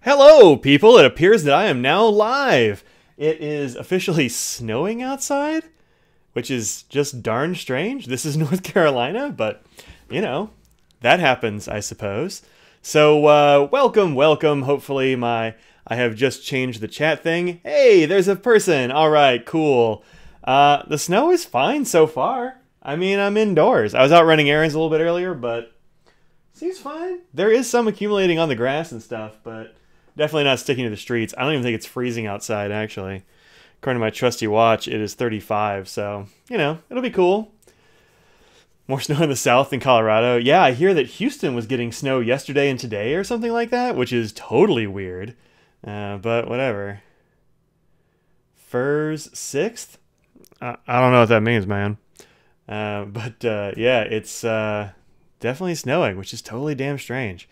Hello, people! It appears that I am now live. It is officially snowing outside, which is just darn strange. This is North Carolina, but, you know, that happens, I suppose. So, welcome. Hopefully I have just changed the chat thing. Hey, there's a person. All right, cool. The snow is fine so far. I mean, I'm indoors. I was out running errands a little bit earlier, but seems fine. There is some accumulating on the grass and stuff, but definitely not sticking to the streets. I don't even think it's freezing outside, actually. According to my trusty watch, it is 35, so, you know, it'll be cool. More snow in the south than Colorado. Yeah, I hear that Houston was getting snow yesterday and today or something like that, which is totally weird. But whatever. Furs 6th? I don't know what that means, man. Yeah, it's definitely snowing, which is totally damn strange.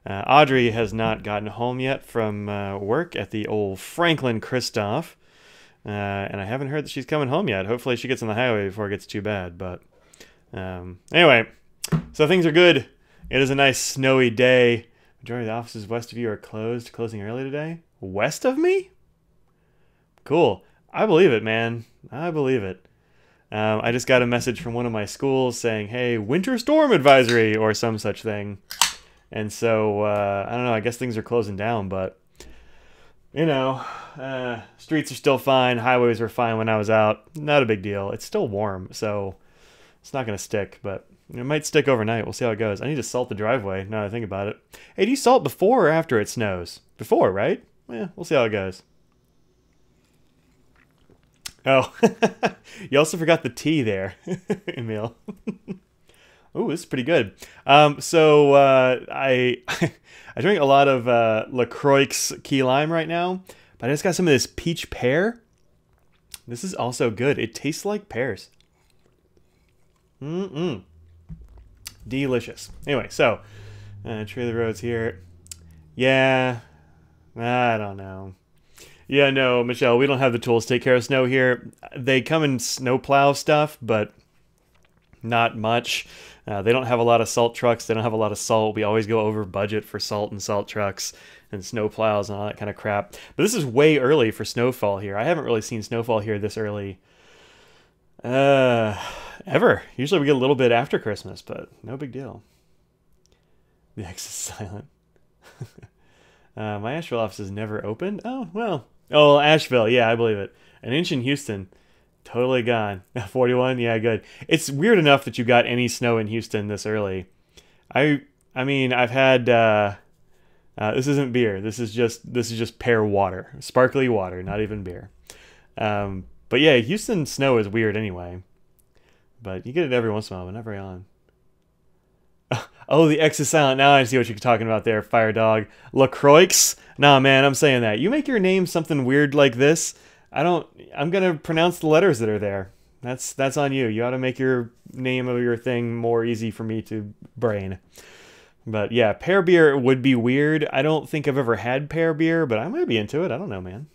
Audrey has not gotten home yet from work at the old Franklin Christoph. And I haven't heard that she's coming home yet. Hopefully she gets on the highway before it gets too bad. But anyway, so things are good. It is a nice snowy day. Majority of the offices west of you are closed, closing early today. West of me? Cool. I believe it, man. I believe it. I just got a message from one of my schools saying, hey, winter storm advisory or some such thing. And so, I don't know, I guess things are closing down, but, you know, streets are still fine, highways were fine when I was out. Not a big deal. It's still warm, so it's not going to stick, but it might stick overnight. We'll see how it goes. I need to salt the driveway, now that I think about it. Hey, do you salt before or after it snows? Before, right? Yeah, we'll see how it goes. Oh, you also forgot the tea there, Emil. Ooh, this is pretty good. I I drink a lot of LaCroix key lime right now, but I just got some of this peach pear. This is also good. It tastes like pears. Delicious. Anyway, so tree of the roads here. Yeah, I don't know. Yeah, no, Michelle, we don't have the tools to take care of snow here. They come in snowplow stuff, but not much. They don't have a lot of salt trucks. They don't have a lot of salt. We always go over budget for salt and salt trucks and snow plows and all that kind of crap. But this is way early for snowfall here. I haven't really seen snowfall here this early ever. Usually we get a little bit after Christmas, but no big deal. The X is silent. My Asheville office is never opened. Oh, well. Oh, Asheville. Yeah, I believe it. An inch in Houston. Totally gone. 41? Yeah, good. It's weird enough that you got any snow in Houston this early. I mean, I've had this isn't beer. This is just pear water. Sparkly water, not even beer. But yeah, Houston snow is weird anyway. But you get it every once in a while, but not very on. Oh, the X is silent. Now I see what you're talking about there, Fire Dog. LaCroix? Nah, man, I'm saying that. You make your name something weird like this, I'm going to pronounce the letters that are there. That's on you. You ought to make your name of your thing more easy for me to brain. But yeah, pear beer would be weird. I don't think I've ever had pear beer, but I might be into it. I don't know, man.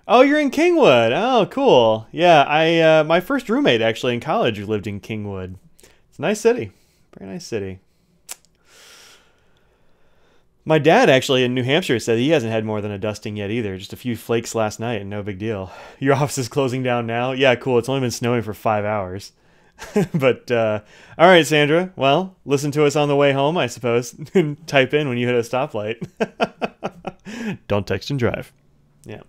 Oh, you're in Kingwood. Oh, cool. Yeah, my first roommate actually in college lived in Kingwood. It's a nice city. Very nice city. My dad actually in New Hampshire said he hasn't had more than a dusting yet either. Just a few flakes last night and no big deal. Your office is closing down now? Yeah, cool. It's only been snowing for 5 hours. But, all right, Sandra. Well, listen to us on the way home, I suppose. And type in when you hit a stoplight. Don't text and drive. Yeah.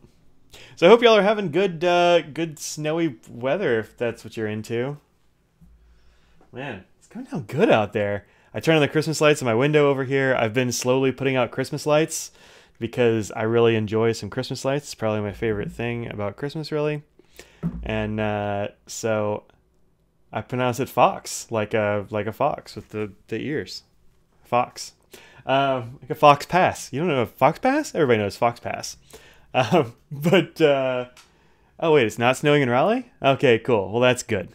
So I hope y'all are having good snowy weather if that's what you're into. Man, it's going down good out there. I turn on the Christmas lights in my window over here. I've been slowly putting out Christmas lights because I really enjoy some Christmas lights. It's probably my favorite thing about Christmas, really. And so I pronounce it fox, like a fox with the ears. Fox. Like a fox pass. You don't know a fox pass? Everybody knows fox pass. Oh, wait, it's not snowing in Raleigh? Okay, cool. Well, that's good.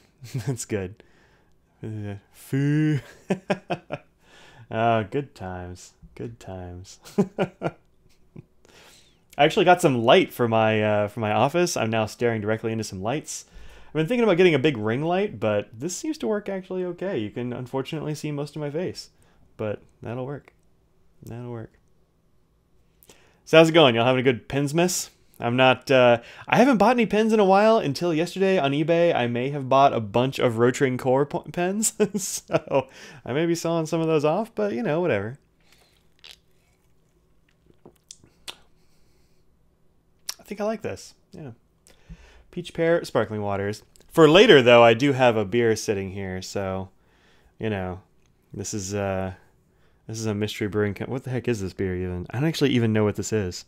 That's good. Foo. Good times. Good times. I actually got some light for my office. I'm now staring directly into some lights. I've been thinking about getting a big ring light, but this seems to work actually okay. You can unfortunately see most of my face, but that'll work. That'll work. So how's it going? Y'all having a good pins miss? I'm not, I haven't bought any pins in a while. Until yesterday on eBay, I may have bought a bunch of Rotring Core pens. So I may be selling some of those off, but you know, whatever. I think I like this. Yeah. Peach pear sparkling waters. For later, though, I do have a beer sitting here, so, you know, this is a mystery brewing. What the heck is this beer even? I don't actually even know what this is.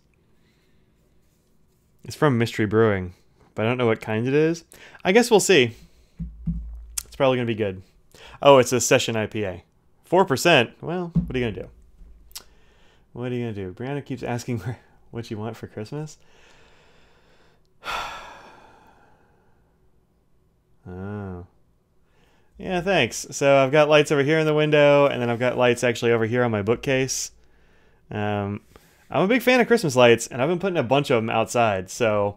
It's from Mystery Brewing, but I don't know what kind it is. I guess we'll see. It's probably going to be good. Oh, it's a session IPA. 4%. Well, what are you going to do? What are you going to do? Brianna keeps asking what you want for Christmas. Oh. Yeah, thanks. So I've got lights over here in the window, and then I've got lights actually over here on my bookcase. I'm a big fan of Christmas lights, and I've been putting a bunch of them outside. So,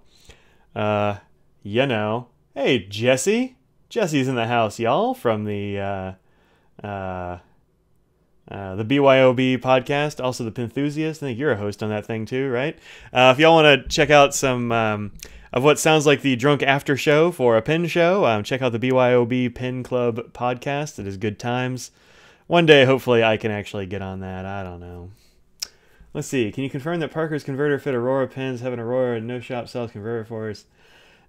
you know, hey, Jesse. Jesse's in the house, y'all, from the BYOB podcast, also the Pinthusiast. I think you're a host on that thing too, right? If y'all want to check out some of what sounds like the drunk after show for a pin show, check out the BYOB Pin Club podcast. It is good times. One day, hopefully, I can actually get on that. I don't know. Let's see. Can you confirm that Parker's converter fit Aurora pins? Have an Aurora and no shop sells converter for us.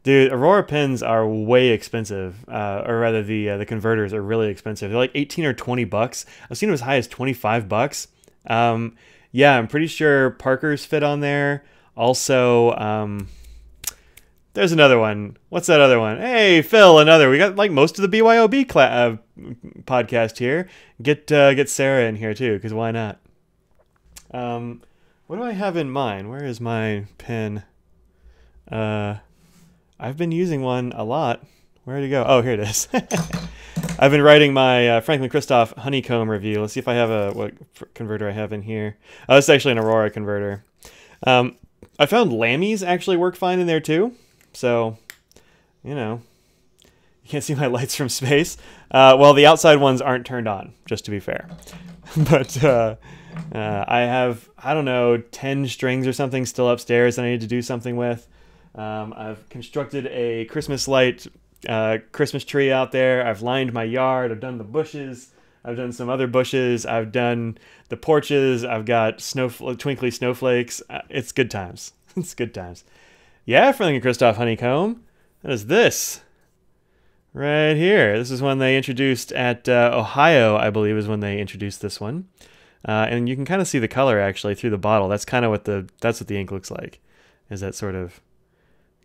Dude, Aurora pins are way expensive, or rather, the converters are really expensive. They're like 18 or 20 bucks. I've seen them as high as 25 bucks. Yeah, I'm pretty sure Parker's fit on there. Also, there's another one. What's that other one? Hey, Phil, another. We got like most of the BYOB podcast here. Get Sarah in here too, because why not? What do I have in mind? Where is my pen? I've been using one a lot. Where'd it go? Oh, here it is. I've been writing my Franklin Christoph honeycomb review. Let's see if I have what converter I have in here. Oh, it's actually an Aurora converter. I found Lammy's actually work fine in there too. So, you know, you can't see my lights from space. Well, the outside ones aren't turned on, just to be fair. But I have, I don't know, 10 strings or something still upstairs that I need to do something with. I've constructed a Christmas light Christmas tree out there. I've lined my yard. I've done the bushes. I've done some other bushes. I've done the porches. I've got twinkly snowflakes. It's good times. It's good times. Yeah, Franklin Christoph honeycomb. What is this? Right here. This is one they introduced at Ohio, I believe, is when they introduced this one. And you can kind of see the color actually through the bottle. That's kind of what the ink looks like. Is that sort of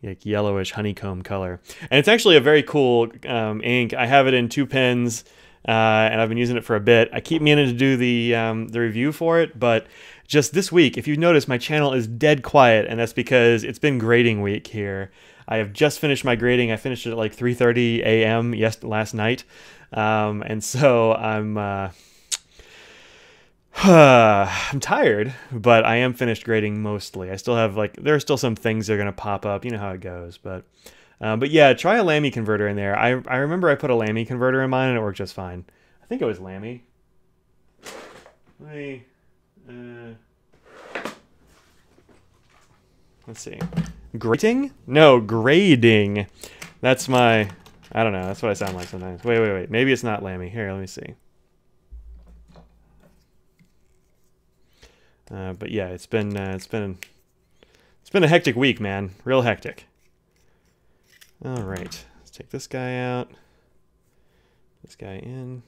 like yellowish honeycomb color. And it's actually a very cool ink. I have it in 2 pens, and I've been using it for a bit. I keep meaning to do the review for it, but just this week, if you've noticed, my channel is dead quiet, and that's because it's been grading week here. I have just finished my grading. I finished it at like 3:30 a.m. last night, and so I'm I'm tired, but I am finished grading mostly. I still have there are still some things that are gonna pop up. You know how it goes, but yeah, try a Lammy converter in there. I remember I put a Lammy converter in mine and it worked just fine. I think it was Lammy. Let's see. Grating? No, grading. That's my, I don't know. That's what I sound like sometimes. Wait. Maybe it's not Lammy. Here, let me see. But yeah, it's been a hectic week, man. Real hectic. All right, let's take this guy out. This guy in.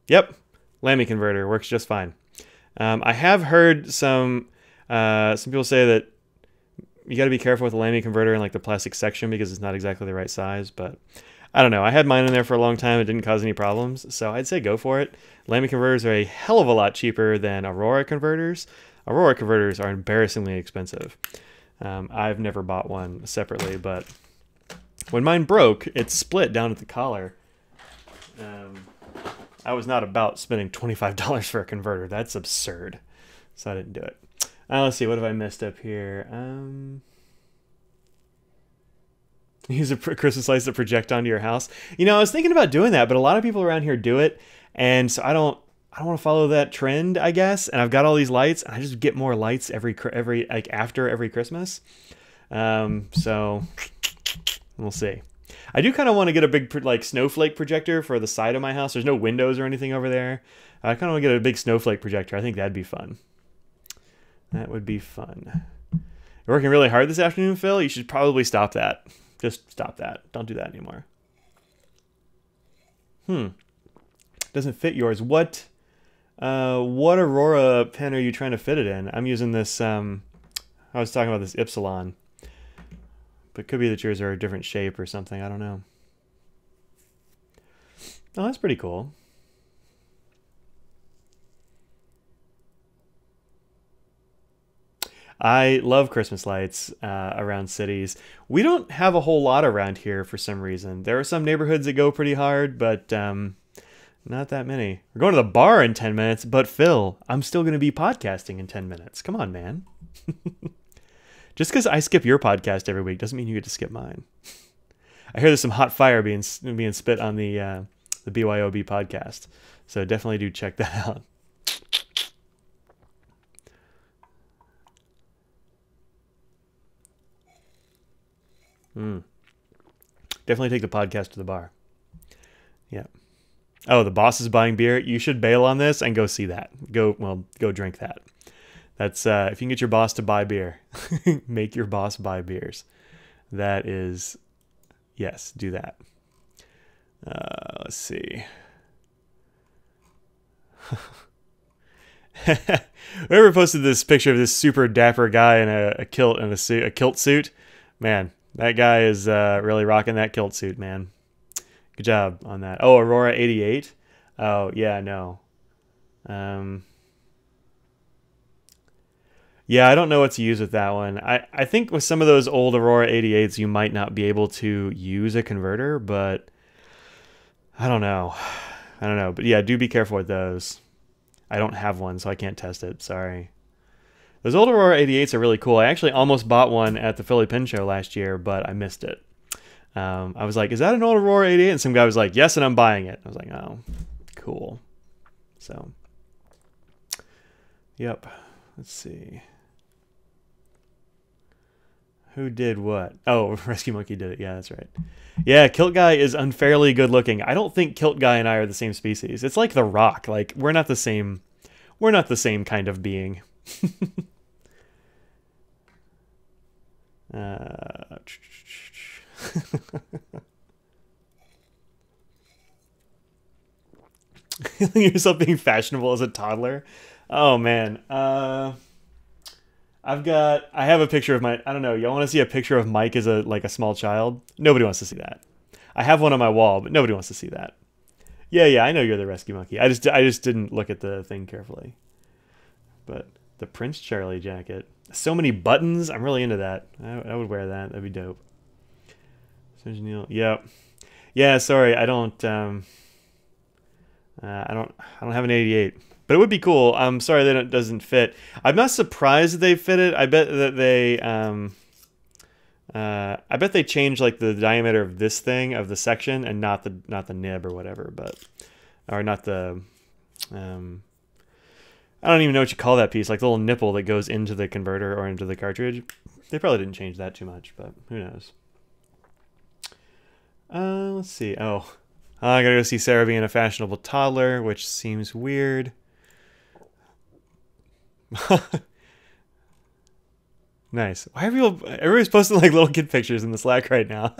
Yep, Lammy converter works just fine. I have heard some people say that you got to be careful with the Lammy converter in like the plastic section because it's not exactly the right size. But I don't know. I had mine in there for a long time. It didn't cause any problems, so I'd say go for it. Lammy converters are a hell of a lot cheaper than Aurora converters. Aurora converters are embarrassingly expensive. I've never bought one separately, but when mine broke, it split down at the collar. I was not about spending $25 for a converter. That's absurd. So I didn't do it. Let's see, what have I missed up here? Use a Christmas lights that project onto your house. You know, I was thinking about doing that, but a lot of people around here do it, and so I don't I don't want to follow that trend, I guess. And I've got all these lights, and I just get more lights every like after every Christmas. So we'll see. I do kind of want to get a big like snowflake projector for the side of my house. There's no windows or anything over there. I kind of want to get a big snowflake projector. I think that'd be fun. That would be fun. You're working really hard this afternoon, Phil. You should probably stop that. Just stop that. Don't do that anymore. Doesn't fit yours. What Aurora pen are you trying to fit it in? I'm using this, I was talking about this Ypsilon. But it could be that yours are a different shape or something. I don't know. Oh, that's pretty cool. I love Christmas lights around cities. We don't have a whole lot around here for some reason. There are some neighborhoods that go pretty hard, but not that many. We're going to the bar in 10 minutes, but Phil, I'm still going to be podcasting in 10 minutes. Come on, man. Just because I skip your podcast every week doesn't mean you get to skip mine. I hear there's some hot fire being spit on the BYOB podcast, so definitely do check that out. Definitely take the podcast to the bar. Yeah. Oh, the boss is buying beer. You should bail on this and go see that. Go drink that. That's if you can get your boss to buy beer, make your boss buy beers. That is, yes, do that. Let's see. Whoever posted this picture of this super dapper guy in a kilt and a kilt suit, man, that guy is really rocking that kilt suit, man. Good job on that. Oh, Aurora 88. Oh yeah, no. Yeah, I don't know what to use with that one. I think with some of those old Aurora 88s, you might not be able to use a converter, but I don't know. But yeah, do be careful with those. I don't have one, so I can't test it. Sorry. Those old Aurora 88s are really cool. I actually almost bought one at the Philly Pin Show last year, but I missed it. I was like, is that an old Aurora 88? And some guy was like, yes, and I'm buying it. I was like, oh, cool. So, yep. Let's see. Who did what? Oh, Rescue Monkey did it. Yeah, that's right. Yeah, Kilt Guy is unfairly good looking. I don't think Kilt Guy and I are the same species. It's like The Rock. Like, we're not the same kind of being. Yourself being fashionable as a toddler. Oh man. I have a picture of my, I don't know, y'all want to see a picture of Mike as a small child? Nobody wants to see that. I have one on my wall, but nobody wants to see that. Yeah, I know you're the Rescue Monkey. I just didn't look at the thing carefully. But the Prince Charlie jacket. So many buttons. I'm really into that. I would wear that. That'd be dope. Serge Neil. Yep. Yeah, sorry. I don't have an 88. But it would be cool. I'm sorry that it doesn't fit. I'm not surprised that they fit it. I bet that they changed like the diameter of this thing, of the section, and not the nib or whatever, or not the I don't even know what you call that piece, like the little nipple that goes into the converter or into the cartridge. They probably didn't change that too much, but who knows. Let's see. Oh, I gotta go see Sarah being a fashionable toddler, which seems weird. Nice. Why are everybody's posting like little kid pictures in the Slack right now?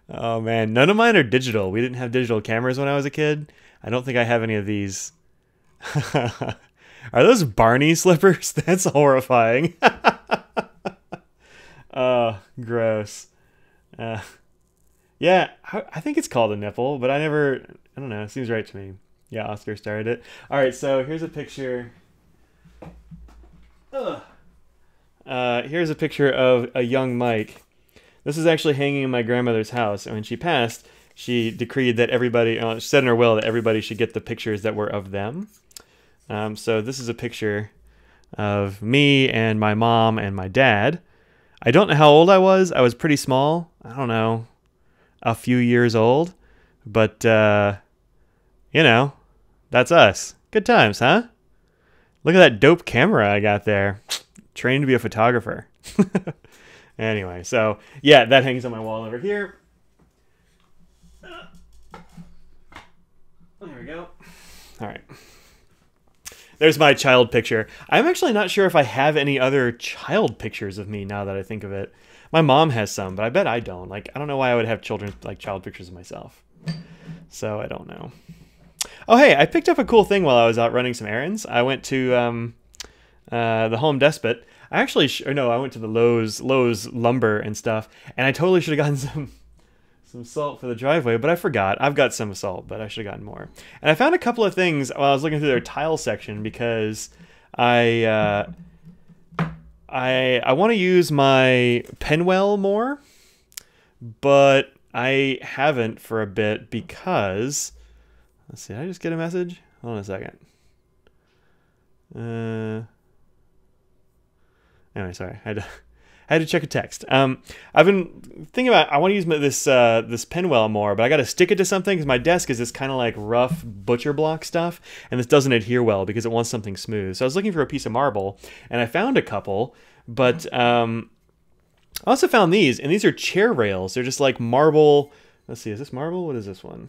Oh man, none of mine are digital. We didn't have digital cameras when I was a kid. I don't think I have any of these. Are those Barney slippers? That's horrifying. Oh, gross. Yeah, I think it's called a nipple, but I don't know. It seems right to me. Yeah, Oscar started it. All right, so here's a picture. Here's a picture of a young Mike. This is actually hanging in my grandmother's house, and when she passed, she decreed that everybody, she said in her will that everybody should get the pictures that were of them. So this is a picture of me and my mom and my dad. I don't know how old I was. I was pretty small. I don't know, a few years old. But, that's us. Good times, huh? Look at that dope camera I got there. Trained to be a photographer. Anyway, so yeah, that hangs on my wall over here. There we go. All right. There's my child picture. I'm actually not sure if I have any other child pictures of me now that I think of it. My mom has some, but I bet I don't. Like, I don't know why I would have child pictures of myself. So I don't know. Oh, hey, I picked up a cool thing while I was out running some errands. I went to the Home Depot. I actually, I went to the Lowe's Lumber and stuff, and I totally should have gotten some salt for the driveway, but I forgot. I've got some salt, but I should have gotten more. And I found a couple of things while I was looking through their tile section because I want to use my Penwell more, but I haven't for a bit because, let's see, did I just get a message? Hold on a second. Anyway, sorry, I had to check a text. I've been thinking about, I want to use this Penwell more, but I got to stick it to something because my desk is this kind of like rough butcher block stuff, and this doesn't adhere well because it wants something smooth. So I was looking for a piece of marble, and I found a couple, but I also found these, and these are chair rails. They're just like marble. Let's see, is this marble? What is this one?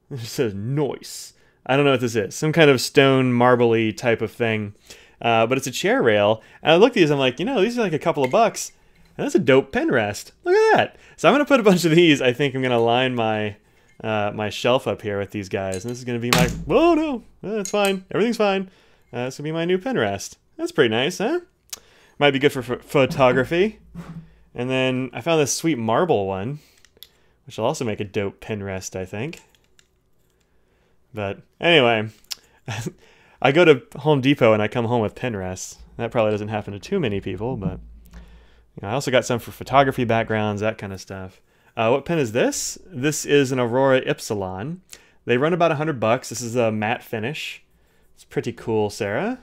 It says Noise. I don't know what this is. Some kind of stone marbly type of thing. But it's a chair rail. And I looked at these, I'm like, these are like a couple of bucks. And that's a dope pen rest. Look at that. So I'm going to put a bunch of these. I think I'm going to line my my shelf up here with these guys. And this is going to be my, oh no, it's fine. Everything's fine. This is going to be my new pen rest. That's pretty nice, huh? Might be good for photography. And then I found this sweet marble one, which will also make a dope pen rest, I think. But anyway, I go to Home Depot and I come home with pen rests. That probably doesn't happen to too many people, but I also got some for photography backgrounds, that kind of stuff. What pen is this? This is an Aurora Ypsilon. They run about $100. This is a matte finish. It's pretty cool, Sarah.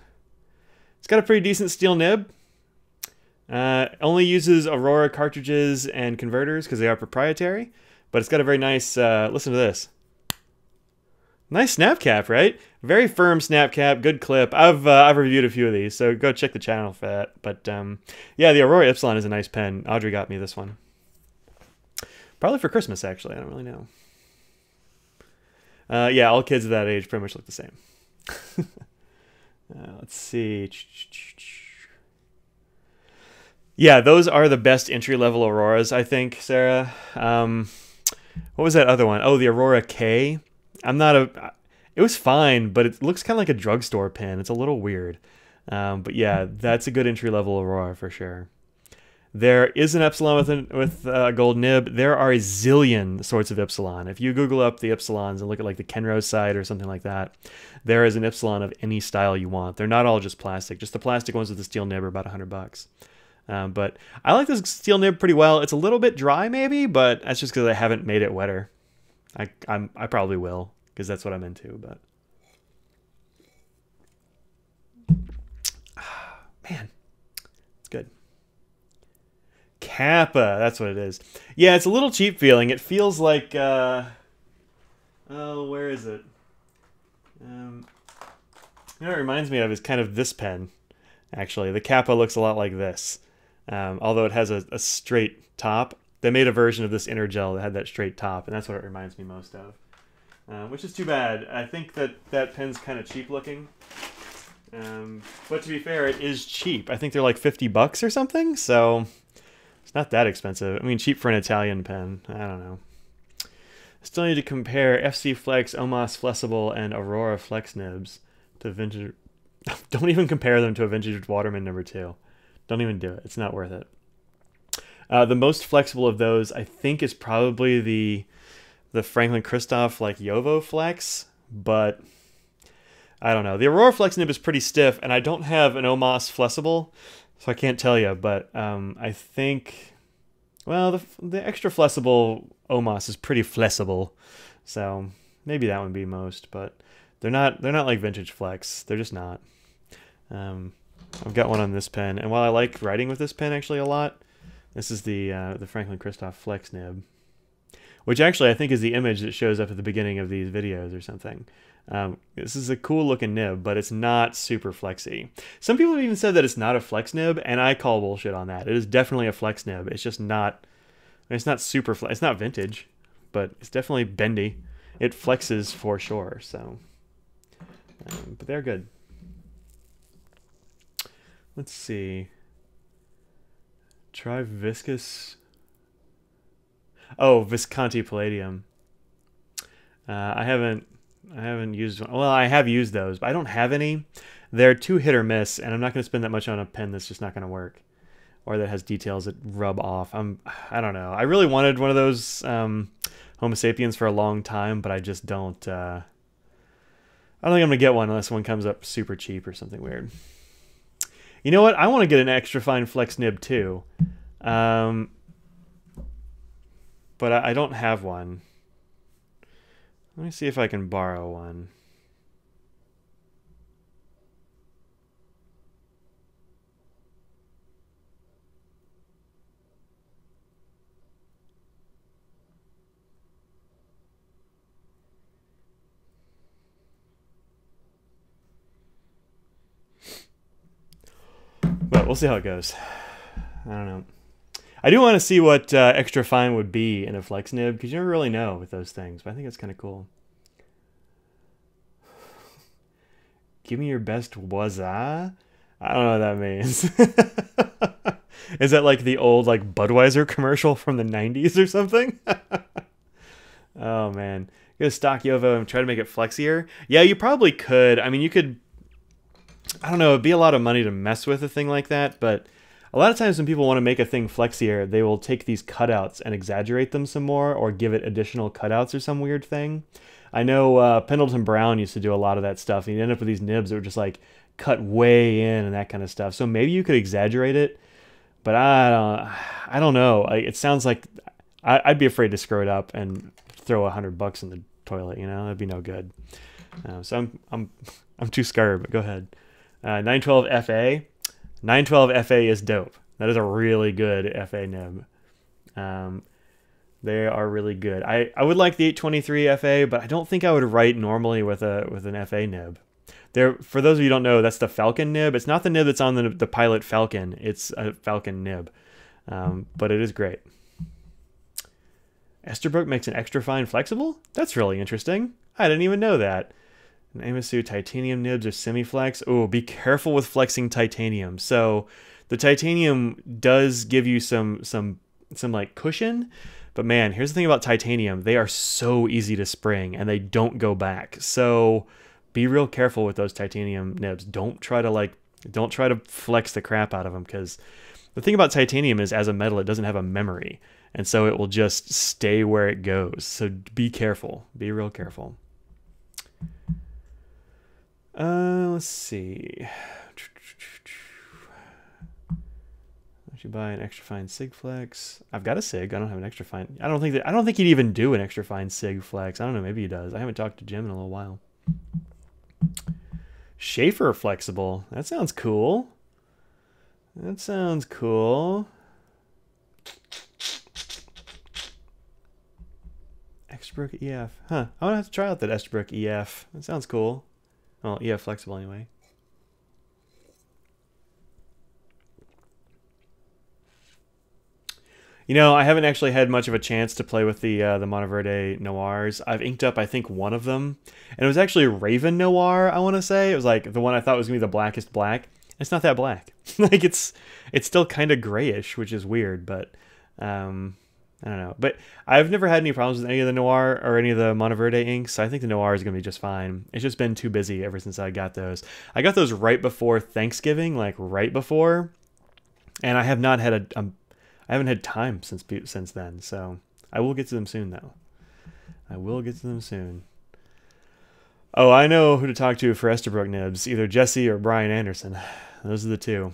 It's got a pretty decent steel nib. Only uses Aurora cartridges and converters because they are proprietary, but it's got a very nice, listen to this. Nice snap cap, right? Very firm snap cap, good clip. I've reviewed a few of these, so go check the channel for that. But yeah, the Aurora Ypsilon is a nice pen. Audrey got me this one. Probably for Christmas, actually. I don't really know. Yeah, all kids of that age pretty much look the same. Let's see. Yeah, those are the best entry-level Auroras, I think, Sarah. What was that other one? Oh, the Aurora K. It was fine, but it looks kind of like a drugstore pen. It's a little weird. But yeah, that's a good entry-level Aurora for sure. There is an Epsilon with a gold nib. There are a zillion sorts of Ypsilon. If you Google up the Ypsilons and look at like the Kenrose site or something like that, there is an Ypsilon of any style you want. They're not all just plastic. Just the plastic ones with the steel nib are about $100. But I like this steel nib pretty well. It's a little bit dry maybe, but that's just because I haven't made it wetter. I probably will, because that's what I'm into, but man, it's good. Kappa, that's what it is. Yeah, it's a little cheap feeling. It feels like oh, where is it? What it reminds me of is kind of this pen, actually. The Kappa looks a lot like this, although it has a straight top. They made a version of this inner gel that had that straight top, and that's what it reminds me most of. Which is too bad. I think that pen's kind of cheap looking. But to be fair, it is cheap. I think they're like $50 or something, so it's not that expensive. I mean, cheap for an Italian pen. I don't know. Still need to compare FC Flex, Omos Flexible, and Aurora Flex nibs to vintage. Don't even compare them to a vintage Waterman number 2. Don't even do it. It's not worth it. The most flexible of those, I think, is probably the Franklin Christoph like Yovo Flex, but I don't know. The Aurora Flex nib is pretty stiff, and I don't have an Omos Flexible, so I can't tell you, but I think, well, the extra flexible Omos is pretty flexible, so maybe that would be most, but they're not like vintage Flex. They're just not. I've got one on this pen, and while I like writing with this pen actually a lot, this is the Franklin Christoph Flex nib. which actually I think is the image that shows up at the beginning of these videos or something. This is a cool looking nib, but it's not super flexy. Some people have even said that it's not a flex nib, and I call bullshit on that. It is definitely a flex nib. It's just not, it's not super flex. It's not vintage, but it's definitely bendy. It flexes for sure, so. But they're good. Let's see. Try viscous. Oh, Visconti Palladium. I haven't used one. Well, I have used those, but I don't have any. They're too hit or miss, and I'm not going to spend that much on a pen that's just not going to work, or that has details that rub off. I don't know. I really wanted one of those Homo sapiens for a long time, but I just don't. I don't think I'm gonna get one unless one comes up super cheap or something weird. You know what? I want to get an extra fine flex nib too, but I don't have one. Let me see if I can borrow one. But we'll see how it goes. I don't know. I do want to see what extra fine would be in a flex nib, because you never really know with those things, but I think it's kind of cool. Give me your best waza? I don't know what that means. Is that like the old like Budweiser commercial from the 90s or something? Oh man. Go stock Yovo and try to make it flexier. Yeah, you probably could. I mean, you could, I don't know, it'd be a lot of money to mess with a thing like that, but a lot of times when people want to make a thing flexier, they will take these cutouts and exaggerate them some more, or give it additional cutouts or some weird thing. I know Pendleton Brown used to do a lot of that stuff, and you'd end up with these nibs that were just like cut way in and that kind of stuff. So maybe you could exaggerate it, but I don't know. It sounds like I'd be afraid to screw it up and throw $100 in the toilet. You know, that'd be no good. So I'm too scared. But go ahead. 912 FA. 912 FA is dope. That is a really good FA nib. They are really good. I would like the 823 FA, but I don't think I would write normally with an FA nib. There, for those of you who don't know, that's the Falcon nib. It's not the nib that's on the Pilot Falcon. It's a Falcon nib, but it is great. Esterbrook makes an extra fine flexible? That's really interesting. I didn't even know that. Amasu titanium nibs are semi-flex. Oh, be careful with flexing titanium. So the titanium does give you some like cushion, but man, here's the thing about titanium. They are so easy to spring and they don't go back. So be real careful with those titanium nibs. Don't try to flex the crap out of them, because the thing about titanium is, as a metal, it doesn't have a memory, and so it will just stay where it goes. So be careful. Be real careful. Let's see. I should buy an extra fine Sig Flex. I've got a Sig. I don't have an extra fine. I don't think he'd even do an extra fine Sig Flex. I don't know. Maybe he does. I haven't talked to Jim in a little while. Schaefer flexible. That sounds cool. That sounds cool. Esterbrook EF. Huh. I want to have to try out that Esterbrook EF. That sounds cool. Well, EF flexible anyway. You know, I haven't actually had much of a chance to play with the Monteverde Noirs. I've inked up, I think, one of them. And it was actually Raven Noir, I want to say. It was like the one I thought was going to be the blackest black. It's not that black. Like, it's still kind of grayish, which is weird, but I don't know. But I've never had any problems with any of the Noir or any of the Monteverde inks, so I think the Noir is going to be just fine. It's just been too busy ever since I got those. I got those right before Thanksgiving, like right before, and I have not had I haven't had time since then, so I will get to them soon, though. I will get to them soon. Oh, I know who to talk to for Esterbrook nibs. Either Jesse or Brian Anderson. Those are the two.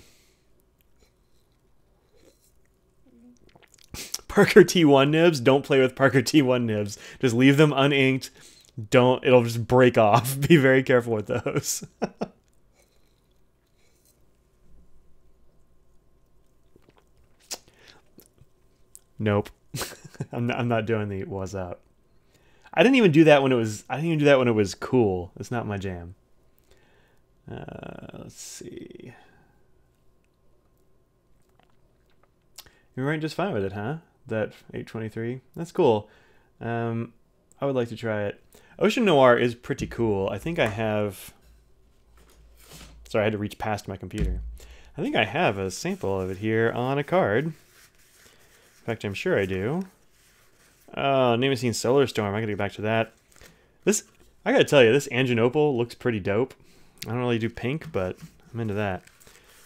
Parker T1 nibs. Don't play with Parker T1 nibs. Just leave them uninked. It'll just break off. Be very careful with those. Nope. I'm not doing the what's up. I didn't even do that when it was. I didn't even do that when it was cool. It's not my jam. Let's see. You're right, just fine with it, huh? That 823. That's cool. I would like to try it. Ocean Noir is pretty cool. I think I have. Sorry, I had to reach past my computer. I think I have a sample of it here on a card. In fact, I'm sure I do. Oh, Name Seen Solar Storm. I gotta get back to that. This, I gotta tell you, this Angin Opal looks pretty dope. I don't really do pink, but I'm into that.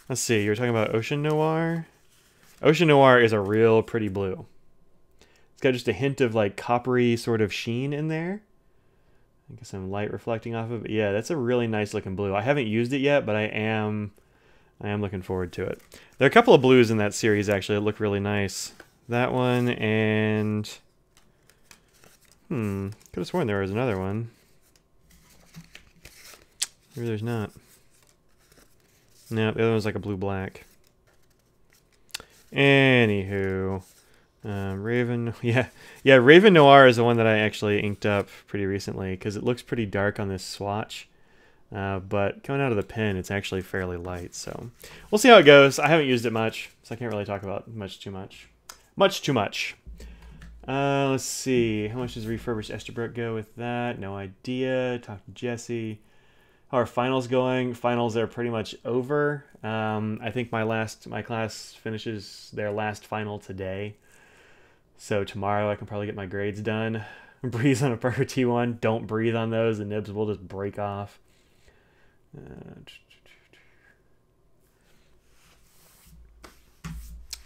Let's see, you were talking about Ocean Noir? Ocean Noir is a real pretty blue. It's got just a hint of like coppery sort of sheen in there. I guess some light reflecting off of it. Yeah, that's a really nice looking blue. I haven't used it yet, but I am looking forward to it. There are a couple of blues in that series actually that look really nice. That one and could have sworn there was another one. Maybe there's not. No, the other one's like a blue-black. Anywho, Raven, yeah, Raven Noir is the one that I actually inked up pretty recently because it looks pretty dark on this swatch. But coming out of the pen, it's actually fairly light. So we'll see how it goes. I haven't used it much, so I can't really talk about too much. Let's see. How much does refurbished Esterbrook go with that? No idea. Talk to Jesse. How are finals going? Finals are pretty much over. I think my class finishes their last final today. So tomorrow I can probably get my grades done. Breathe on a Parker T1. Don't breathe on those. The nibs will just break off.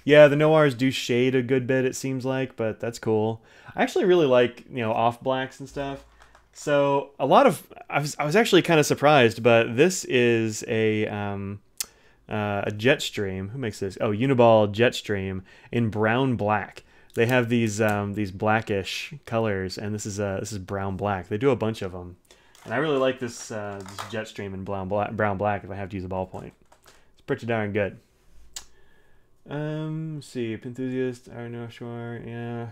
Yeah, the noirs do shade a good bit, it seems like, but that's cool. I actually really like, off blacks and stuff. So a lot of I was actually kind of surprised, but this is a Jetstream. Who makes this? Oh, Uniball Jetstream in brown black. They have these blackish colors, and this is brown black. They do a bunch of them, and I really like this Jetstream in brown black. If I have to use a ballpoint, it's pretty darn good. Let's see, enthusiast, I know, sure, yeah.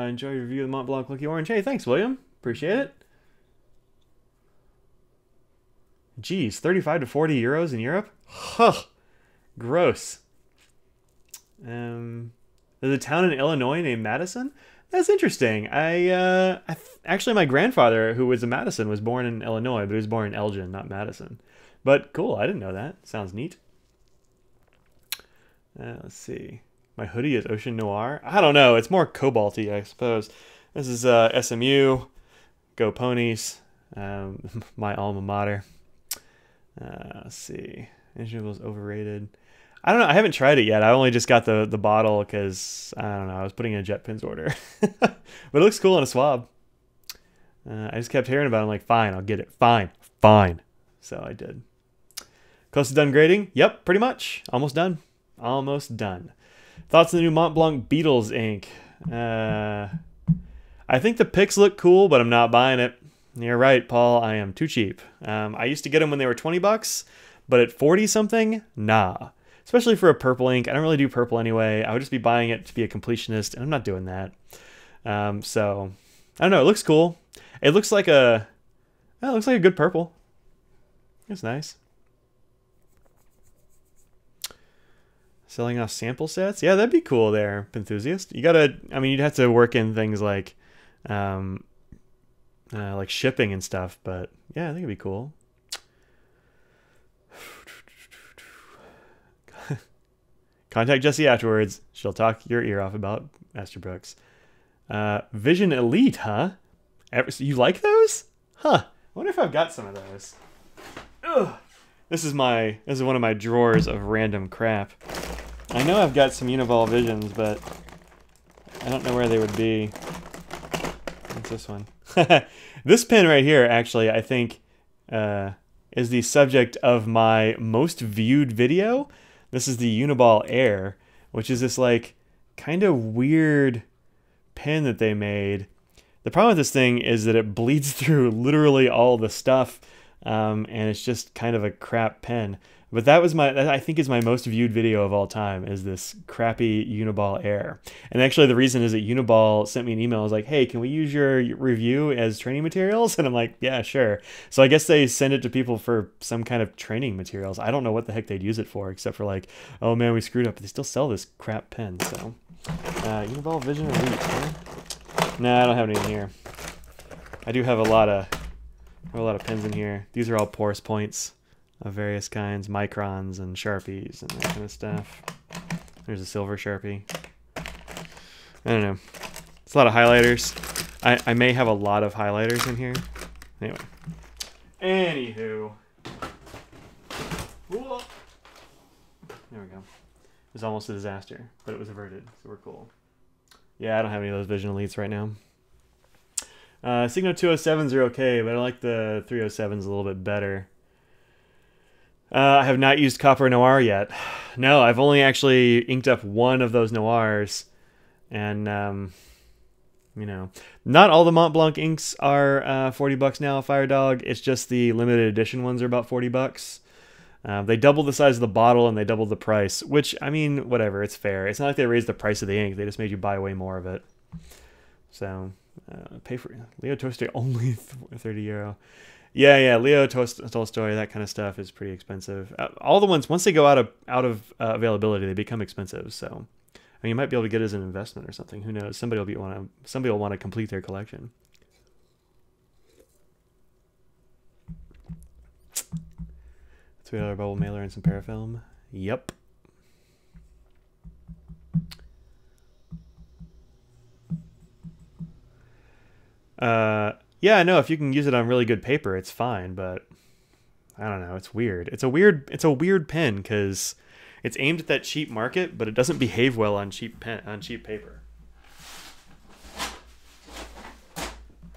Enjoy your review of the Mont Blanc Lucky Orange. Hey, thanks, William. Appreciate it. Geez, 35 to 40 euros in Europe? Huh. Gross. There's a town in Illinois named Madison? That's interesting. Actually, my grandfather, who was a Madison, was born in Illinois, but he was born in Elgin, not Madison. But cool, I didn't know that. Sounds neat. Let's see. My hoodie is Ocean Noir. I don't know. It's more cobalty, I suppose. This is SMU. Go Ponies. My alma mater. Let's see. Engine was overrated. I don't know. I haven't tried it yet. I only just got the bottle because, I don't know, I was putting in a JetPins order. But it looks cool on a swab. I just kept hearing about it. I'm like, fine, I'll get it. Fine. So I did. Close to done grading? Yep, pretty much. Almost done. Thoughts on the new Mont Blanc Beatles ink? I think the pics look cool, but I'm not buying it. You're right, Paul. I am too cheap. I used to get them when they were $20, but at 40 something, nah. Especially for a purple ink. I don't really do purple anyway. I would just be buying it to be a completionist, and I'm not doing that. So I don't know. It looks cool. It looks like a good purple. It's nice. Selling off sample sets? Yeah, that'd be cool there, enthusiast. You'd have to work in things like shipping and stuff, but yeah, I think it'd be cool. Contact Jessie afterwards. She'll talk your ear off about Esterbrook's. Vision Elite, huh? You like those? Huh. I wonder if I've got some of those. Ugh. This is one of my drawers of random crap. I know I've got some Uniball Visions, but I don't know where they would be. What's this one? This pen right here, actually, I think is the subject of my most viewed video. This is the Uniball Air, which is this like kind of weird pen that they made. The problem with this thing is that it bleeds through literally all the stuff, and it's just kind of a crap pen. But that was I think is my most viewed video of all time, is this crappy Uniball Air. And actually the reason is that Uniball sent me an email. I was like, hey, can we use your review as training materials? And I'm like, yeah, sure. So I guess they send it to people for some kind of training materials. I don't know what the heck they'd use it for, except for like, oh man, we screwed up. But they still sell this crap pen, so. Uniball Vision Elite, huh? No, I don't have any in here. I do have a lot of pens in here. These are all porous points of various kinds, microns and Sharpies and that kind of stuff. There's a silver Sharpie. I don't know. It's a lot of highlighters. I may have a lot of highlighters in here. Anyway. Anywho. Whoa. There we go. It was almost a disaster, but it was averted, so we're cool. Yeah, I don't have any of those Vision Elites right now. Signo 207s are okay, but I like the 307s a little bit better. I have not used Copper Noir yet. No, I've only actually inked up one of those Noirs. And, you know, not all the Mont Blanc inks are $40 now, Fire Dog. It's just the limited edition ones are about $40. They doubled the size of the bottle and they doubled the price, which, I mean, whatever, it's fair. It's not like they raised the price of the ink. They just made you buy way more of it. So, pay for Leo Tolstoy only 30 euro. Yeah, Leo Tolstoy, that kind of stuff is pretty expensive. All the ones, once they go out of availability, they become expensive. So, I mean, you might be able to get it as an investment or something. Who knows? Somebody will want to complete their collection. $3 bubble mailer and some parafilm. Yep. Yeah, no, if you can use it on really good paper, it's fine, but I don't know, it's weird. It's a weird pen because it's aimed at that cheap market, but it doesn't behave well on cheap paper.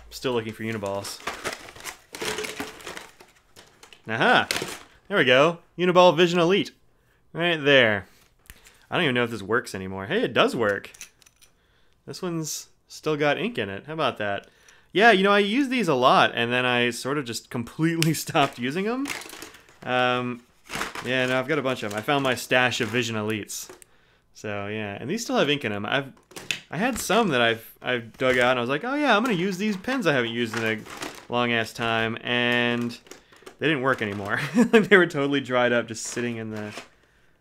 Still looking for Uniballs. Aha! There we go. Uniball Vision Elite. Right there. I don't even know if this works anymore. Hey, it does work. This one's still got ink in it. How about that? Yeah, you know, I use these a lot, and then I sort of just completely stopped using them. Yeah, no, I've got a bunch of them. I found my stash of Vision Elites. So, yeah, and these still have ink in them. I had some that I've dug out, and I was like, oh yeah, I'm going to use these pens I haven't used in a long-ass time, and they didn't work anymore. They were totally dried up, just sitting in the...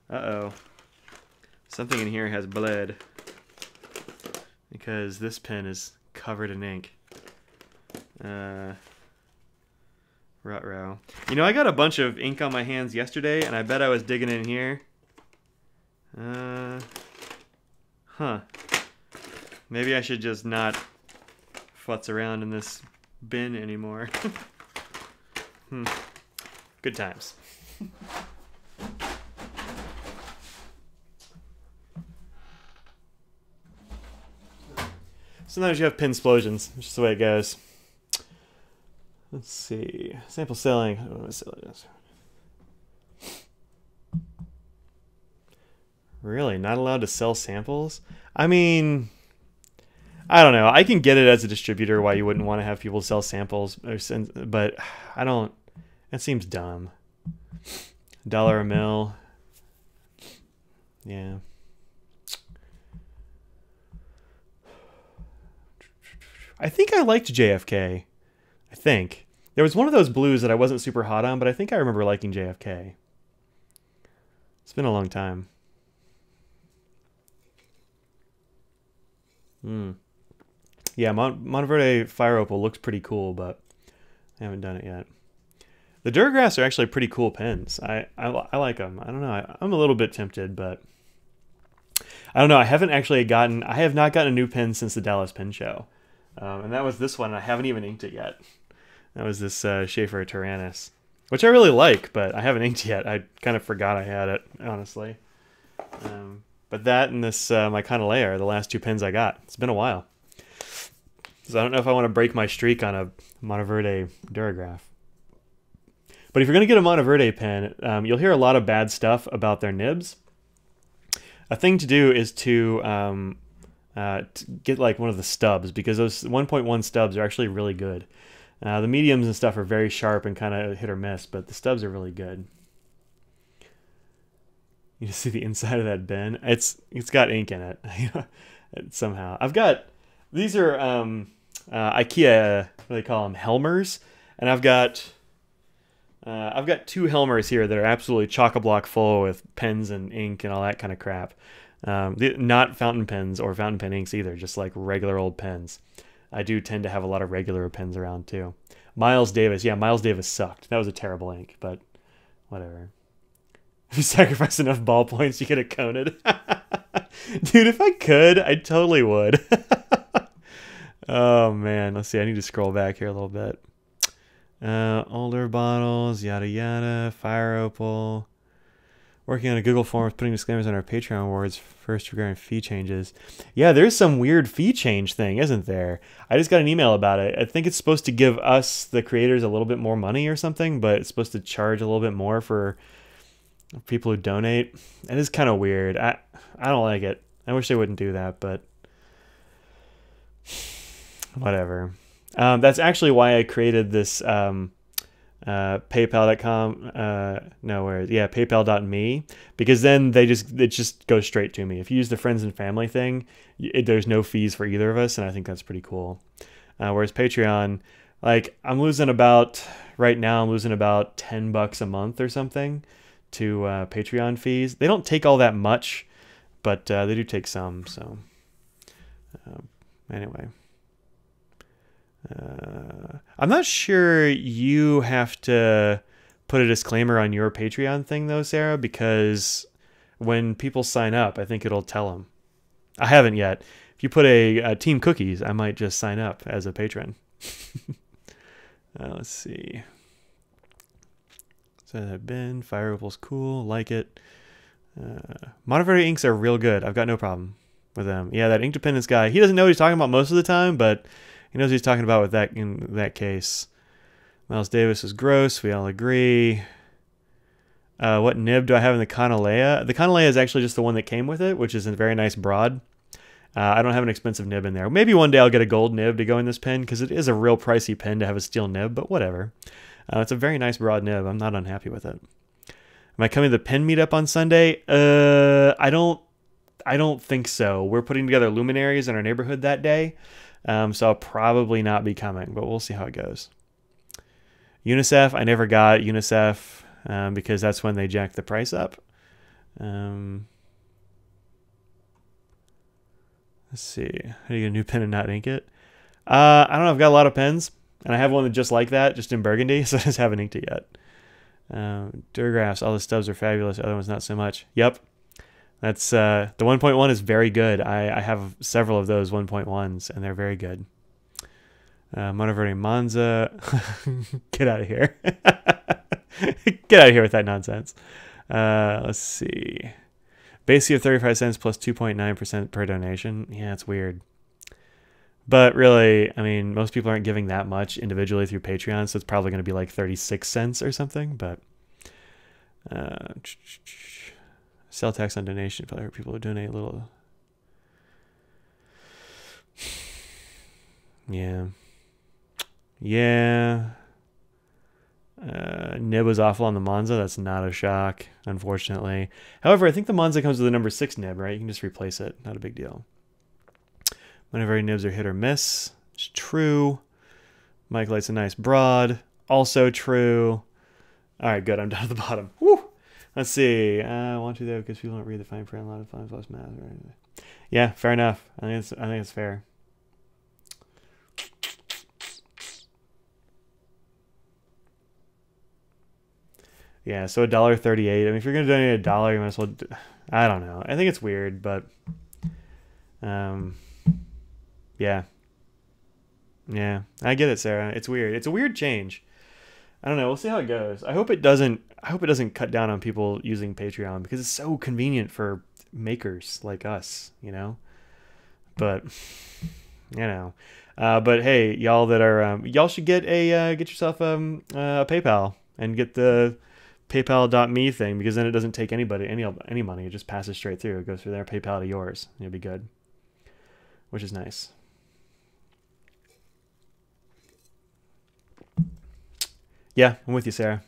Uh-oh. Something in here has bled. Because this pen is covered in ink. Ruh-roh. You know, I got a bunch of ink on my hands yesterday, and I bet I was digging in here. Huh. Maybe I should just not futz around in this bin anymore. Good times. Sometimes you have pin explosions. It's just the way it goes. Let's see. Sample selling. I don't know what sell it is. Really? Not allowed to sell samples? I mean, I don't know. I can get it as a distributor why you wouldn't want to have people sell samples, but I don't. That seems dumb. $1 a mil. Yeah. I think I liked JFK. I think. There was one of those blues that I wasn't super hot on, but I think I remember liking JFK. It's been a long time. Yeah, Monteverde Fire Opal looks pretty cool, but I haven't done it yet. The Duragraphs are actually pretty cool pens. I like them. I don't know. I'm a little bit tempted, but I don't know. I have not gotten a new pen since the Dallas Pen Show. And that was this one. I haven't even inked it yet. That was this Schaefer Tyrannus, which I really like, but I haven't inked yet. I kind of forgot I had it, honestly. But that and this my Canalea are the last two pens I got. It's been a while. So I don't know if I want to break my streak on a Monteverde Duragraph. But if you're going to get a Monteverde pen, you'll hear a lot of bad stuff about their nibs. A thing to do is to get like one of the stubs, because those 1.1 stubs are actually really good. The mediums and stuff are very sharp and kind of hit or miss, but the stubs are really good. You just see the inside of that bin. It's got ink in it. Somehow. I've got these are IKEA, what do they call them? Helmers, and I've got two Helmers here that are absolutely chock-a-block full with pens and ink and all that kind of crap. Not fountain pens or fountain pen inks either, just like regular old pens. I do tend to have a lot of regular pens around too. Miles Davis, yeah, Miles Davis sucked. That was a terrible ink, but whatever. If you sacrifice enough ball points, you get it coned. Dude, if I could, I totally would. Oh man, let's see. I need to scroll back here a little bit. Older bottles, yada yada, fire opal. Working on a Google form, putting disclaimers on our Patreon awards first regarding fee changes. Yeah, there's some weird fee change thing, isn't there? I just got an email about it. I think it's supposed to give us, the creators, a little bit more money or something, but it's supposed to charge a little bit more for people who donate. It is kind of weird. I don't like it. I wish they wouldn't do that, but whatever. That's actually why I created this paypal.com paypal.me, because then it just goes straight to me. If you use the friends and family thing, there's no fees for either of us, and I think that's pretty cool. Whereas Patreon, like right now I'm losing about $10 a month or something to Patreon fees. They don't take all that much, but they do take some. So anyway. I'm not sure you have to put a disclaimer on your Patreon thing though, Sarah, because when people sign up, I think it'll tell them. I haven't yet. If you put a Team Cookies, I might just sign up as a patron. Let's see. So that bin, Fire Opal's cool, like it. Monoverted inks are real good. I've got no problem with them. Yeah, that ink dependence guy, he doesn't know what he's talking about most of the time, but he knows what he's talking about with that in that case. Miles Davis is gross. We all agree. What nib do I have in the Canalea? The Canalea is actually just the one that came with it, which is a very nice broad. I don't have an expensive nib in there. Maybe one day I'll get a gold nib to go in this pen, because it is a real pricey pen to have a steel nib, but whatever. It's a very nice broad nib. I'm not unhappy with it. Am I coming to the pen meetup on Sunday? I don't think so. We're putting together luminaries in our neighborhood that day. So I'll probably not be coming, but we'll see how it goes. UNICEF, I never got UNICEF because that's when they jacked the price up. Let's see. How do you get a new pen and not ink it? I don't know. I've got a lot of pens, and I have one just like that, just in burgundy, so I just haven't inked it yet. Durgraphs, all the stubs are fabulous. Other ones not so much. Yep. That's the 1.1 is very good. I have several of those 1.1s, and they're very good. Monoverting Monza. Get out of here. Get out of here with that nonsense. Let's see. Base fee of 35 cents plus 2.9% per donation. Yeah, it's weird. But really, I mean, most people aren't giving that much individually through Patreon, so it's probably going to be like 36 cents or something. But sell tax on donation. Probably heard people who donate a little. Yeah. Yeah. Nib was awful on the Monza. That's not a shock, unfortunately. However, I think the Monza comes with a number 6 nib, right? You can just replace it. Not a big deal. Whenever nibs are hit or miss. It's true. Mike likes a nice broad. Also true. All right, good. I'm down at the bottom. Woo! Let's see. I want to though because people don't read the fine print. A lot of fine plus math. Right? Yeah, fair enough. I think it's fair. Yeah, so $1.38. I mean, if you're gonna donate $1, you might as well. I don't know. I think it's weird, but yeah, I get it, Sarah. It's weird. It's a weird change. I don't know. We'll see how it goes. I hope it doesn't cut down on people using Patreon because it's so convenient for makers like us, you know. But but hey, y'all that are y'all should get yourself a PayPal and get the PayPal.me thing, because then it doesn't take any money. It just passes straight through. It goes through their PayPal to yours. It'll be good, which is nice. Yeah, I'm with you, Sarah.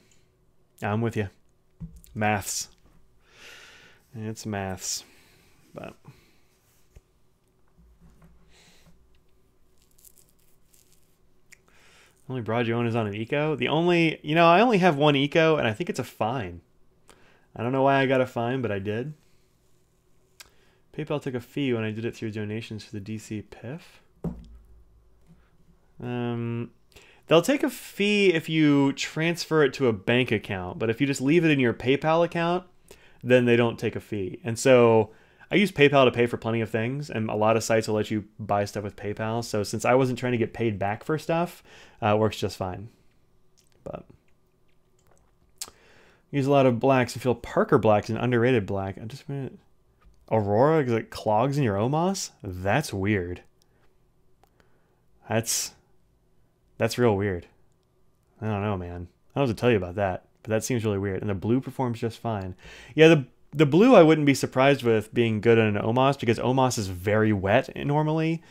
I'm with you. Maths. It's maths, but only broad you own is on an eco. The only, I only have one eco, and I think it's a fine. I don't know why I got a fine, but I did. PayPal took a fee when I did it through donations for the DC PIF. They'll take a fee if you transfer it to a bank account, but if you just leave it in your PayPal account, then they don't take a fee. And so I use PayPal to pay for plenty of things, and a lot of sites will let you buy stuff with PayPal. So since I wasn't trying to get paid back for stuff, it works just fine. But use a lot of blacks and feel Parker black's an underrated black. I just meant Aurora because it clogs in your OMOS. That's weird. That's real weird. I don't know, man. I don't know what to tell you about that, but that seems really weird. And the blue performs just fine. Yeah, the blue I wouldn't be surprised with being good in an OMOS because OMOS is very wet normally.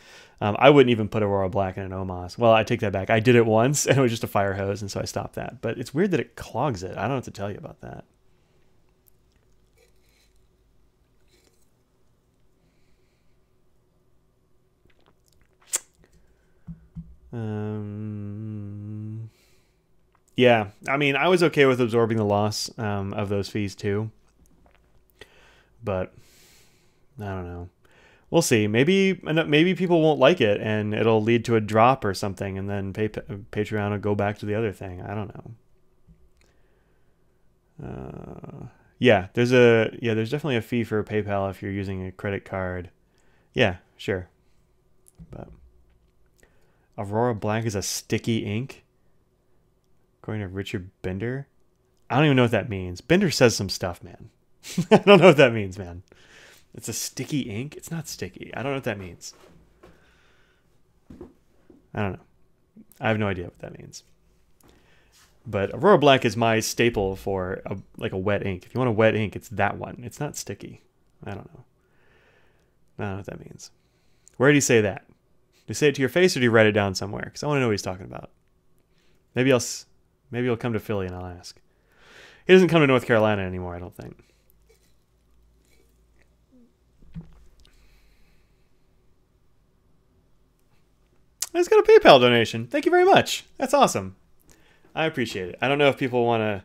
I wouldn't even put Aurora Black in an OMOS. Well, I take that back. I did it once, and it was just a fire hose, and so I stopped that. But it's weird that it clogs it. I don't know what to tell you about that. Yeah, I mean, I was okay with absorbing the loss of those fees too. But I don't know. We'll see. Maybe people won't like it, and it'll lead to a drop or something, and then Patreon will go back to the other thing. I don't know. Yeah, there's definitely a fee for PayPal if you're using a credit card. Yeah, sure. But Aurora Black is a sticky ink, according to Richard Bender. I don't even know what that means. Bender says some stuff, man. I don't know what that means, man. It's a sticky ink? It's not sticky. I don't know what that means. I don't know. I have no idea what that means. But Aurora Black is my staple for a wet ink. If you want a wet ink, it's that one. It's not sticky. I don't know. I don't know what that means. Where do you say that? Do you say it to your face or do you write it down somewhere? Because I want to know what he's talking about. Maybe he'll come to Philly and I'll ask. He doesn't come to North Carolina anymore, I don't think. I just got a PayPal donation. Thank you very much. That's awesome. I appreciate it. I don't know if people want to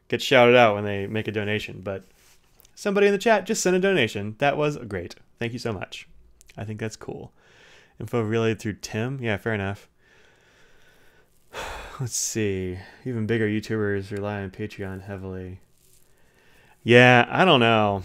get shouted out when they make a donation, but somebody in the chat just sent a donation. That was great. Thank you so much. I think that's cool. Info relayed through Tim. Yeah, fair enough. Let's see. Even bigger YouTubers rely on Patreon heavily. Yeah, I don't know.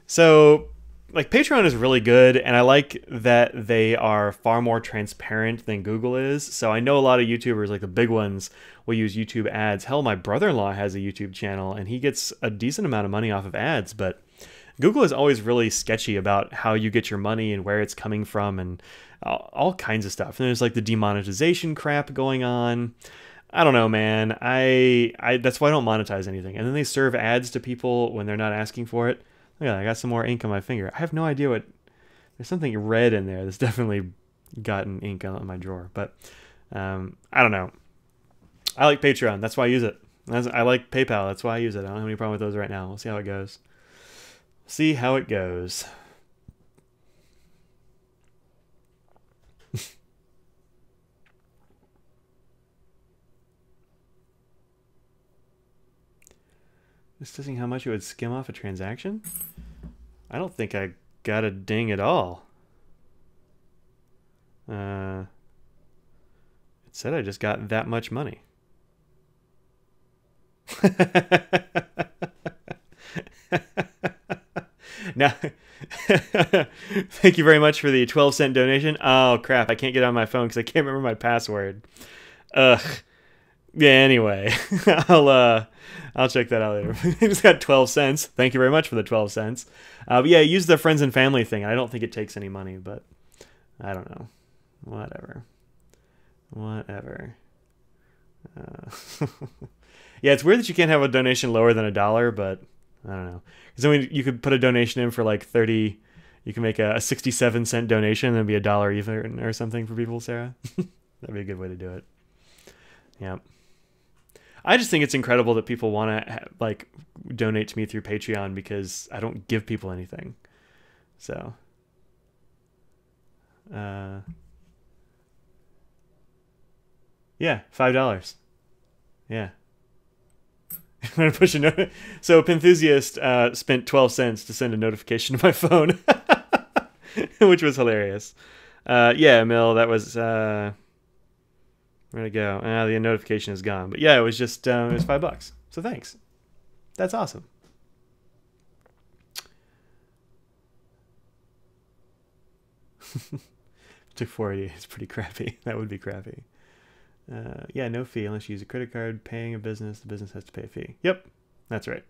So Patreon is really good, and I like that they are far more transparent than Google is. So I know a lot of YouTubers, like the big ones, will use YouTube ads. Hell, my brother-in-law has a YouTube channel, and he gets a decent amount of money off of ads, but Google is always really sketchy about how you get your money and where it's coming from and all kinds of stuff. And there's like the demonetization crap going on. I don't know, man. I that's why I don't monetize anything. And then they serve ads to people when they're not asking for it. Look at that, I got some more ink on my finger. I have no idea what... There's something red in there that's definitely gotten ink on my drawer. But I don't know. I like Patreon. That's why I use it. I like PayPal. That's why I use it. I don't have any problem with those right now. We'll see how it goes. See how it goes. Just testing how much it would skim off a transaction? I don't think I got a ding at all. It said I just got that much money. Now, thank you very much for the 12-cent donation. Oh, crap. I can't get on my phone because I can't remember my password. Ugh. Yeah, anyway. I'll check that out later. I just got 12 cents. Thank you very much for the 12 cents. But yeah, use the friends and family thing. I don't think it takes any money, but I don't know. Whatever. Yeah, it's weird that you can't have a donation lower than $1, but I don't know. Because then you could put a donation in for like 30. You can make a 67-cent donation and then be $1 even or something for people, Sarah. That'd be a good way to do it. Yeah. I just think it's incredible that people want to like donate to me through Patreon because I don't give people anything. So, uh, yeah, $5. Yeah. I'm gonna push a note. So, Pinthusiast spent 12 cents to send a notification to my phone, which was hilarious. Yeah, Mill, that was where'd it go? The notification is gone. But yeah, it was just it was $5. So thanks. That's awesome. Took 480. It's pretty crappy. That would be crappy. Yeah, no fee unless you use a credit card. Paying a business, the business has to pay a fee. Yep, that's right.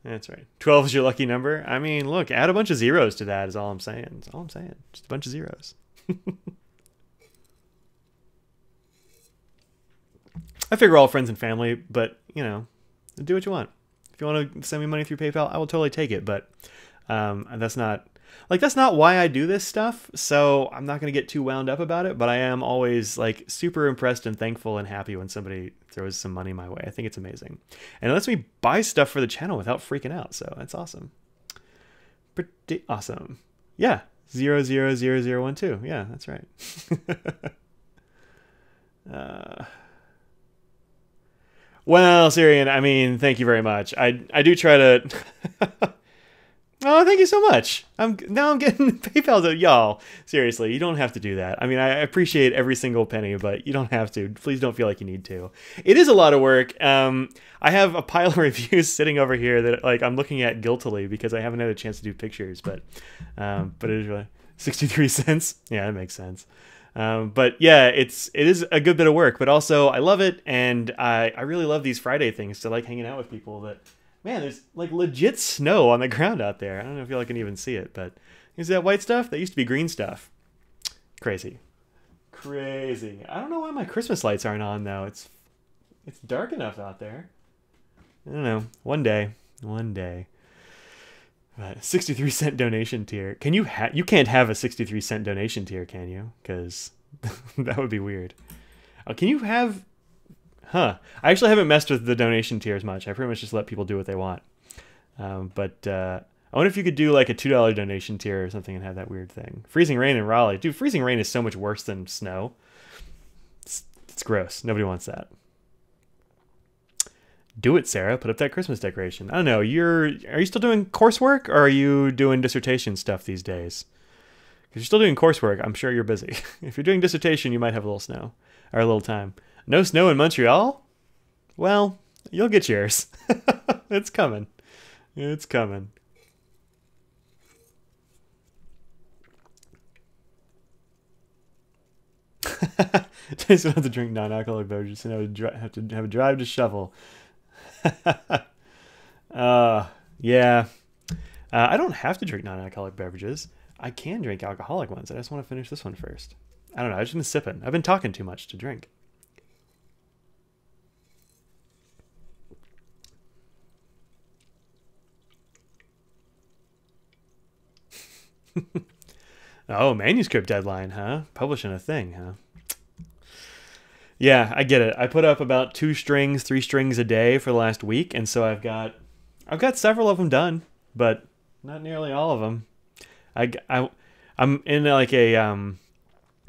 That's right. 12 is your lucky number. I mean, look, add a bunch of zeros to that is all I'm saying. That's all I'm saying. Just a bunch of zeros. I figure all friends and family, but, you know, do what you want. If you want to send me money through PayPal, I will totally take it. But that's not why I do this stuff. So I'm not going to get too wound up about it. But I am always like super impressed and thankful and happy when somebody throws some money my way. I think it's amazing. And it lets me buy stuff for the channel without freaking out. So that's awesome. Pretty awesome. Yeah. 000012. Yeah, that's right. Well, Syrian, I mean, thank you very much. I do try to. Oh, thank you so much. Now I'm getting PayPal to y'all. Seriously, you don't have to do that. I mean, I appreciate every single penny, but you don't have to. Please don't feel like you need to. It is a lot of work. I have a pile of reviews sitting over here that like I'm looking at guiltily because I haven't had a chance to do pictures. But it is really 63 cents. Yeah, that makes sense. But yeah, it is a good bit of work, but also I love it. And I really love these Friday things to like hanging out with people that, man, there's like legit snow on the ground out there. I don't know if y'all can even see it, but is that white stuff? That used to be green stuff. Crazy. Crazy. I don't know why my Christmas lights aren't on though. It's dark enough out there. I don't know. One day. But 63-cent donation tier. Can you can't have a 63-cent donation tier, can you? Because that would be weird. Oh, can you have? Huh. I actually haven't messed with the donation tiers much. I pretty much just let people do what they want. But I wonder if you could do like a $2 donation tier or something and have that weird thing. Freezing rain in Raleigh. Dude, freezing rain is so much worse than snow. It's gross. Nobody wants that. Do it, Sarah. Put up that Christmas decoration. I don't know. Are you still doing coursework or are you doing dissertation stuff these days? If you're still doing coursework, I'm sure you're busy. If you're doing dissertation, you might have a little snow or a little time. No snow in Montreal? Well, you'll get yours. It's coming. It's coming. Just don't have to drink non-alcoholic beverages and I would have to have a drive to shovel. Yeah. I don't have to drink non-alcoholic beverages. I can drink alcoholic ones. I just want to finish this one first. I don't know. I've just been sipping. I've been talking too much to drink. Oh, manuscript deadline, huh? Publishing a thing, huh? Yeah, I get it. I put up about 2 strings, 3 strings a day for the last week, and so I've got several of them done, but not nearly all of them. I'm in like an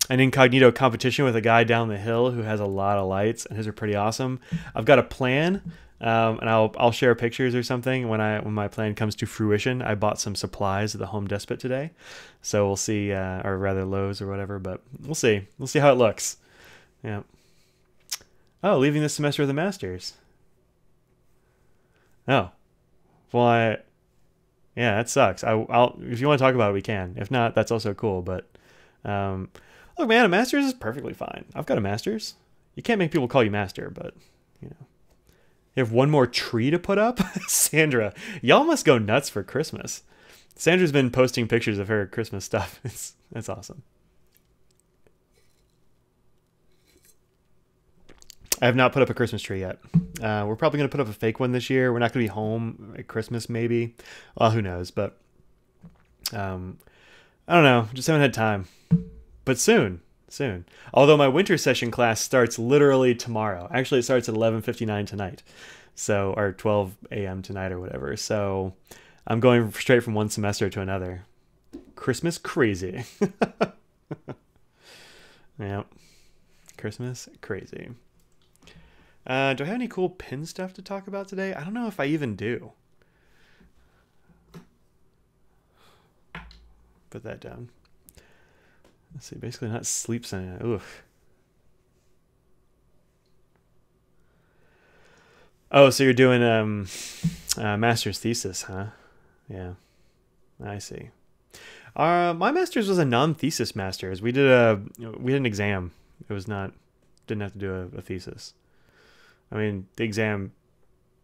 incognito competition with a guy down the hill who has a lot of lights, and his are pretty awesome. I've got a plan, and I'll share pictures or something when my plan comes to fruition. I bought some supplies at the Home Depot today, so we'll see, or rather Lowe's or whatever, but we'll see. We'll see how it looks. Yeah. Oh, leaving this semester with the masters. Oh, well, yeah, that sucks. I'll if you want to talk about it, we can. If not, that's also cool. But look, man, a master's is perfectly fine. I've got a master's. You can't make people call you master, but you know, you have one more tree to put up. Sandra, y'all must go nuts for Christmas. Sandra's been posting pictures of her Christmas stuff. That's awesome. I have not put up a Christmas tree yet. We're probably going to put up a fake one this year. We're not going to be home at Christmas, maybe. Well, who knows? But I don't know. Just haven't had time. But soon. soon. Although my winter session class starts literally tomorrow. Actually, it starts at 11:59 tonight. So, or 12 a.m. tonight or whatever. So I'm going straight from one semester to another. Christmas crazy. Yep. Christmas crazy. Do I have any cool pin stuff to talk about today? I don't know if I even do. Put that down. Let's see. Basically not sleep sign. Oof. Oh, so you're doing master's thesis, huh? Yeah, I see. My master's was a non-thesis master's. We did an exam. It was not, didn't have to do a thesis. I mean, the exam,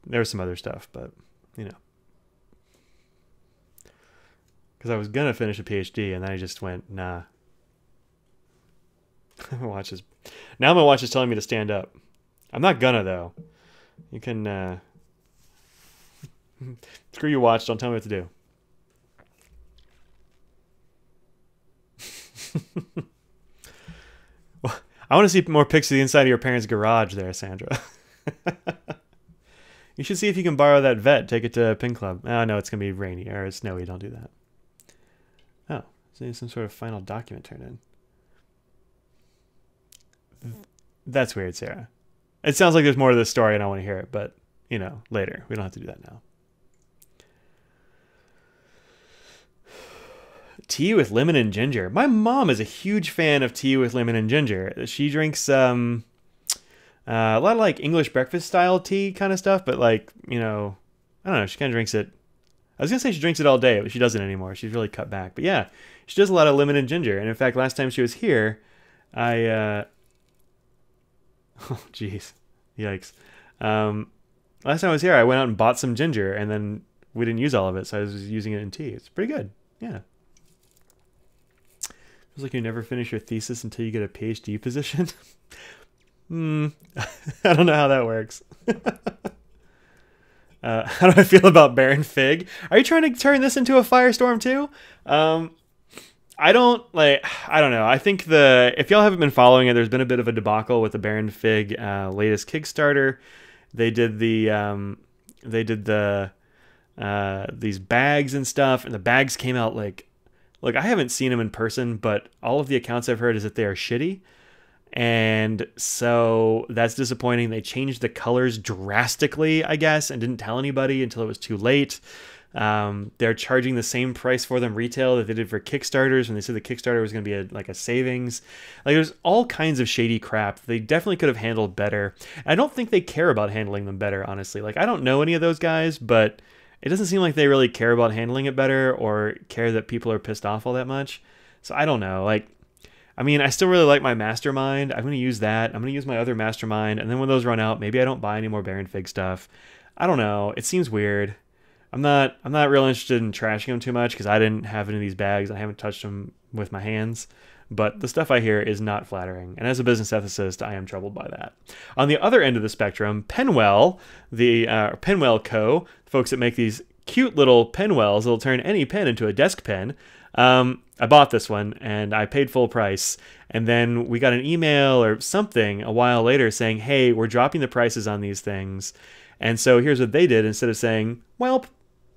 there was some other stuff, but you know, because I was gonna finish a PhD and then I just went, nah. My watch is, now my watch is telling me to stand up. I'm not gonna though. You can screw your watch. Don't tell me what to do. Well, I want to see more pics of the inside of your parents' garage there, Sandra. You should see if you can borrow that vet. Take it to Pin Club. Oh, no, it's going to be rainy or snowy. Don't do that. Oh, so some sort of final document turned in. That's weird, Sarah. It sounds like there's more to this story and I want to hear it, but, you know, later. We don't have to do that now. Tea with lemon and ginger. My mom is a huge fan of tea with lemon and ginger. She drinks a lot of like English breakfast style tea kind of stuff, but like, you know, I don't know. She kind of drinks it. I was going to say she drinks it all day, but she doesn't anymore. She's really cut back. But yeah, she does a lot of lemon and ginger. And in fact, last time she was here, oh, jeez. Yikes. Last time I was here, I went out and bought some ginger, and then we didn't use all of it, so I was using it in tea. It's pretty good. Yeah. Feels like you never finish your thesis until you get a PhD position. I don't know how that works. How do I feel about Baron Fig? Are you trying to turn this into a firestorm too? I don't know. I think if y'all haven't been following it, there's been a bit of a debacle with the Baron Fig latest Kickstarter. They did these bags and stuff, and the bags came out like I haven't seen them in person, but all of the accounts I've heard is that they are shitty. And so that's disappointing. They changed the colors drastically, I guess, and didn't tell anybody until it was too late. They're charging the same price for them retail that they did for Kickstarters when they said the Kickstarter was going to be a savings. Like, there's all kinds of shady crap they definitely could have handled better. I don't think they care about handling them better, honestly. Like, I don't know any of those guys, but it doesn't seem like they really care about handling it better or care that people are pissed off all that much. So I don't know. Like, I mean, I still really like my mastermind. I'm going to use that. I'm going to use my other mastermind. And then when those run out, maybe I don't buy any more Baron Fig stuff. I don't know. It seems weird. I'm not real interested in trashing them too much because I didn't have any of these bags. I haven't touched them with my hands. But the stuff I hear is not flattering. And as a business ethicist, I am troubled by that. On the other end of the spectrum, Penwell, the Penwell Co., folks that make these cute little penwells that'll turn any pen into a desk pen. I bought this one and I paid full price. And then we got an email or something a while later saying, hey, we're dropping the prices on these things. And so here's what they did. Instead of saying, well,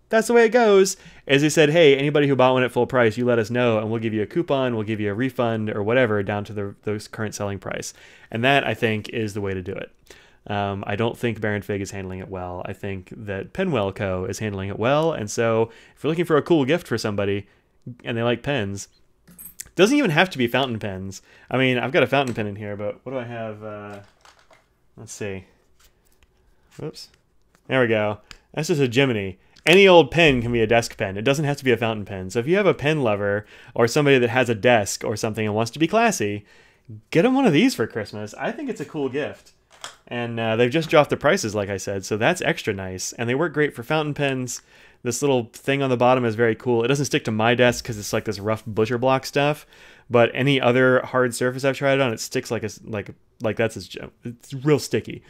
that's the way it goes, is they said, hey, anybody who bought one at full price, you let us know and we'll give you a coupon, we'll give you a refund or whatever down to the current selling price. And that, I think, is the way to do it. I don't think Baron Fig is handling it well. I think that Penwell Co. is handling it well. And so if you're looking for a cool gift for somebody and they like pens, it doesn't even have to be fountain pens. I mean, I've got a fountain pen in here, but what do I have? Let's see. Whoops. There we go. That's just a Jiminy. Any old pen can be a desk pen. It doesn't have to be a fountain pen. So if you have a pen lover or somebody that has a desk or something and wants to be classy, get them one of these for Christmas. I think it's a cool gift. And they've just dropped the prices, like I said, so that's extra nice. And they work great for fountain pens. This little thing on the bottom is very cool. It doesn't stick to my desk because it's like this rough butcher block stuff. But any other hard surface I've tried it on, it sticks it's real sticky.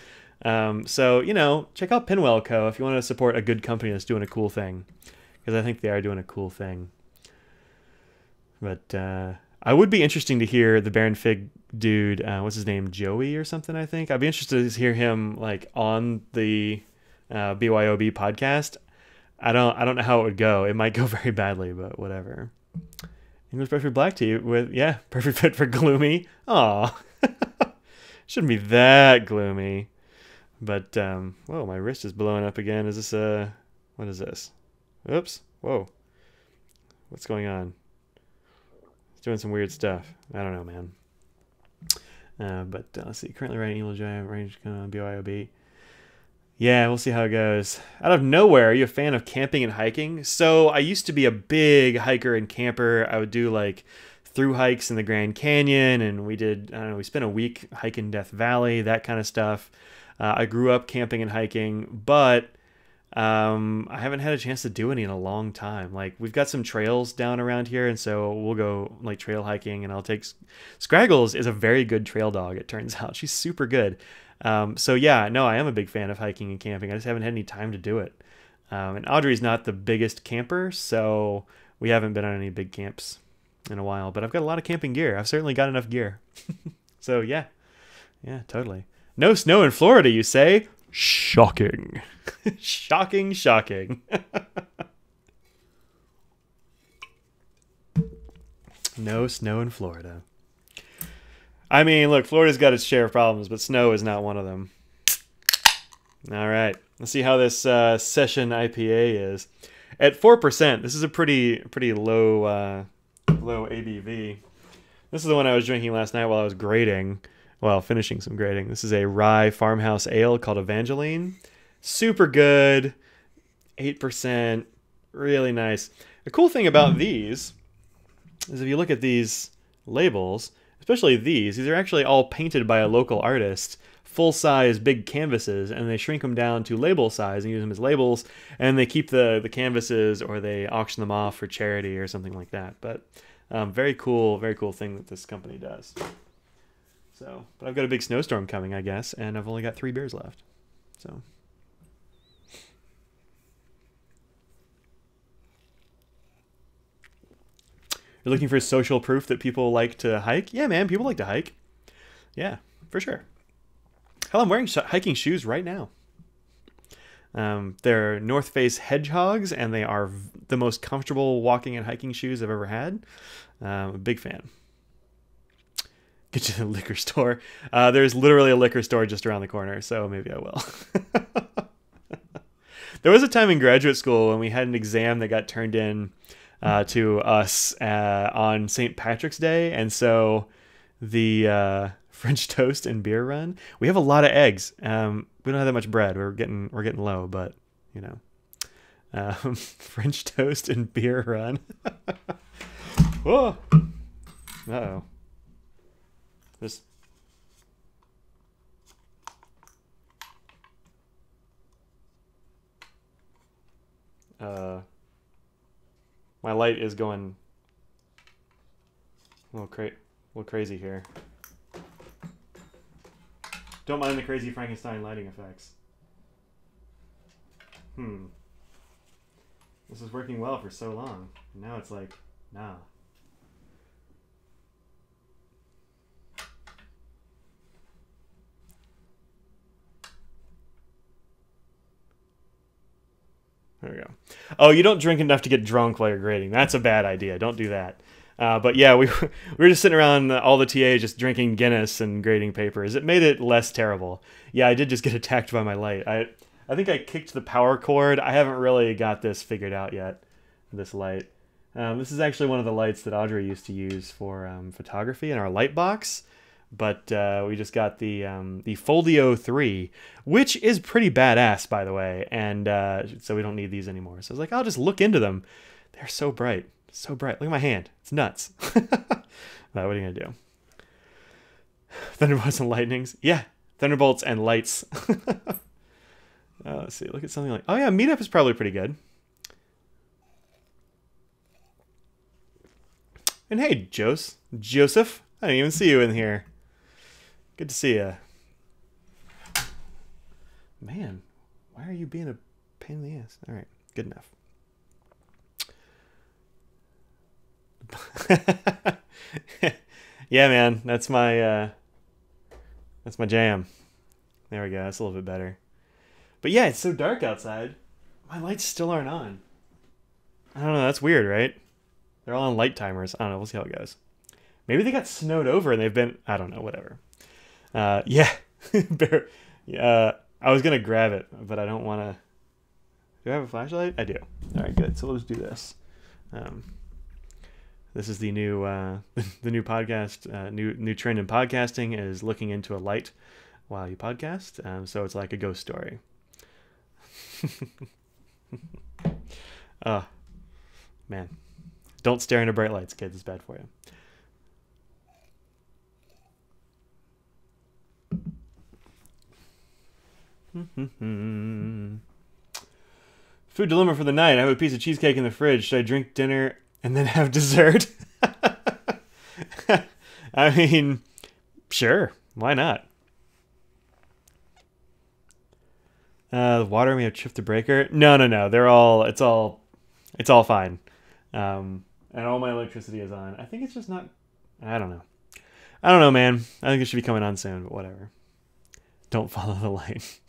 So, you know, check out Penwell Co. if you want to support a good company that's doing a cool thing. Because I think they are doing a cool thing. But I I would be interesting to hear the Baron Fig dude, what's his name, Joey or something, I think. I'd be interested to hear him like on the BYOB podcast. I don't know how it would go. It might go very badly, but whatever. English Perfect Black Tea with, yeah, perfect fit for gloomy. Aw. Shouldn't be that gloomy. But, whoa, my wrist is blowing up again. Is this, what is this? Oops. Whoa. What's going on? It's doing some weird stuff. I don't know, man. But let's see. Currently writing Evil Giant range BYOB. Yeah, we'll see how it goes. Out of nowhere, are you a fan of camping and hiking? So I used to be a big hiker and camper. I would do like through hikes in the Grand Canyon, and we did, I don't know, we spent a week hiking Death Valley, that kind of stuff. I grew up camping and hiking, but I haven't had a chance to do any in a long time. Like, we've got some trails down around here, and so we'll go like trail hiking, and I'll take Scraggles is a very good trail dog, it turns out. She's super good. So yeah, no, I am a big fan of hiking and camping. I just haven't had any time to do it. And Audrey's not the biggest camper, so we haven't been on any big camps in a while, but I've got a lot of camping gear. I've certainly got enough gear. So yeah, totally. No snow in Florida, you say? Shocking. Shocking, shocking. No snow in Florida. I mean, look, Florida's got its share of problems, but snow is not one of them. All right, let's see how this session IPA is. At 4%, this is a pretty low ABV. This is the one I was drinking last night while I was grading. Well, finishing some grading. This is a rye farmhouse ale called Evangeline. Super good. 8%. Really nice. The cool thing about these is if you look at these labels, especially these are actually all painted by a local artist. Full-size big canvases, and they shrink them down to label size and use them as labels, and they keep the canvases, or they auction them off for charity or something like that. But very cool thing that this company does. So, but I've got a big snowstorm coming, I guess, and I've only got 3 beers left. So. You're looking for social proof that people like to hike? Yeah, man, people like to hike. Yeah, for sure. Hell, I'm wearing hiking shoes right now. They're North Face Hedgehogs, and they are the most comfortable walking and hiking shoes I've ever had. I'm a big fan. Get to the liquor store. There's literally a liquor store just around the corner, so maybe I will. There was a time in graduate school when we had an exam that got turned in to us on St. Patrick's Day, and so the French toast and beer run. We have a lot of eggs. We don't have that much bread. We're getting low, but you know, French toast and beer run. Whoa! Uh-oh. This. My light is going a little crazy here. Don't mind the crazy Frankenstein lighting effects. This was working well for so long. And now it's like, nah. There we go. Oh, you don't drink enough to get drunk while you're grading. That's a bad idea. Don't do that. But yeah, we were just sitting around all the TAs just drinking Guinness and grading papers. It made it less terrible. Yeah, I did just get attacked by my light. I think I kicked the power cord. I haven't really got this figured out yet, this light. This is actually one of the lights that Audrey used to use for photography in our light box. But we just got the Foldio 3, which is pretty badass, by the way. And so we don't need these anymore. So I was like, I'll just look into them. They're so bright. So bright. Look at my hand. It's nuts. What are you going to do? Thunderbolts and lightnings? Yeah. Thunderbolts and lights. Let's see. Look at something like... Oh, yeah. Meetup is probably pretty good. And hey, Joseph. I didn't even see you in here. Good to see you. Man, why are you being a pain in the ass? All right. Good enough. Yeah, man, that's my jam. There we go. That's a little bit better. But yeah, it's so dark outside. My lights still aren't on. I don't know. That's weird, right? They're all on light timers. I don't know. We'll see how it goes. Maybe they got snowed over and they've been. I don't know. Whatever. Yeah. I was gonna grab it, but I don't want to. Do I have a flashlight? I do. All right, good. So we'll just do this. Um, this is the new the new podcast. New trend in podcasting is looking into a light while you podcast. So it's like a ghost story. Oh, man. Don't stare into bright lights, kids. It's bad for you. Food dilemma for the night. I have a piece of cheesecake in the fridge. Should I drink dinner and then have dessert? I mean, sure. Why not? The water may have chipped the breaker. No. It's all fine. And all my electricity is on. I think it's just not. I don't know. I don't know, man. I think it should be coming on soon, but whatever. Don't follow the light.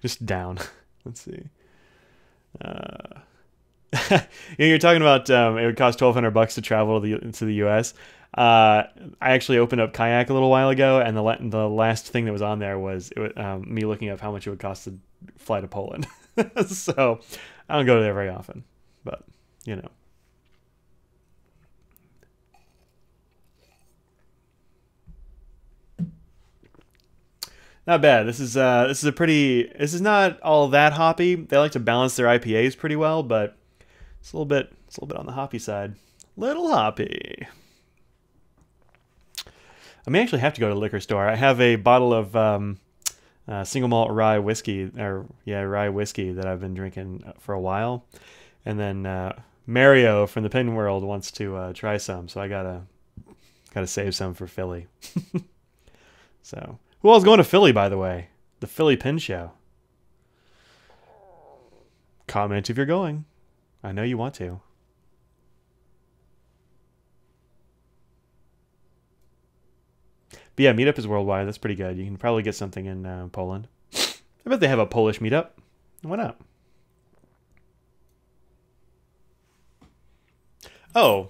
Just down. Let's see. Uh, you're talking about it would cost $1,200 to travel to the U.S. I actually opened up Kayak a little while ago, and the last thing that was on there was me looking up how much it would cost to fly to Poland. So I don't go there very often, but you know. Not bad. This is not all that hoppy. They like to balance their IPAs pretty well, but it's a little bit on the hoppy side. Little hoppy. I may actually have to go to the liquor store. I have a bottle of single malt rye whiskey, rye whiskey that I've been drinking for a while, and then Mario from the Pin World wants to try some, so I gotta save some for Philly. So. Who all's going to Philly, by the way? The Philly Pin Show. Comment if you're going. I know you want to. But yeah, meetup is worldwide. That's pretty good. You can probably get something in Poland. I bet they have a Polish meetup. Why not? Oh,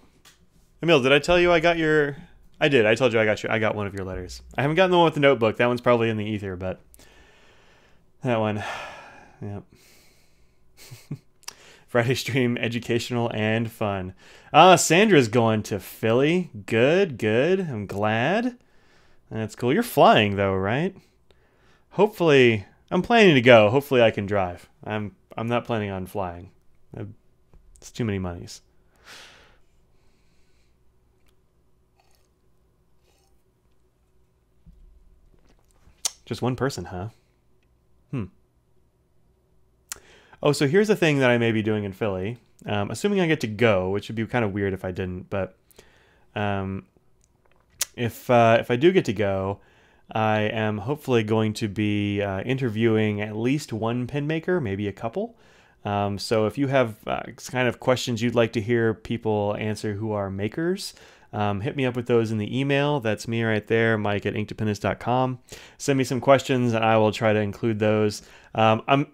Emil, did I tell you I got your... I did. I told you I got one of your letters. I haven't gotten the one with the notebook. That one's probably in the ether, but that one, yep. Friday stream, educational and fun. Sandra's going to Philly. Good. I'm glad. That's cool. You're flying though, right? Hopefully, I'm planning to go. Hopefully, I can drive. I'm not planning on flying. It's too many monies. Just one person, huh? Oh, so here's the thing that I may be doing in Philly. Assuming I get to go, which would be kind of weird if I didn't, but if I do get to go, I am hopefully going to be interviewing at least one pin maker, maybe a couple. So if you have kind of questions you'd like to hear people answer who are makers, hit me up with those in the email. That's me right there, mike@inktopendence.com. Send me some questions and I will try to include those. I'm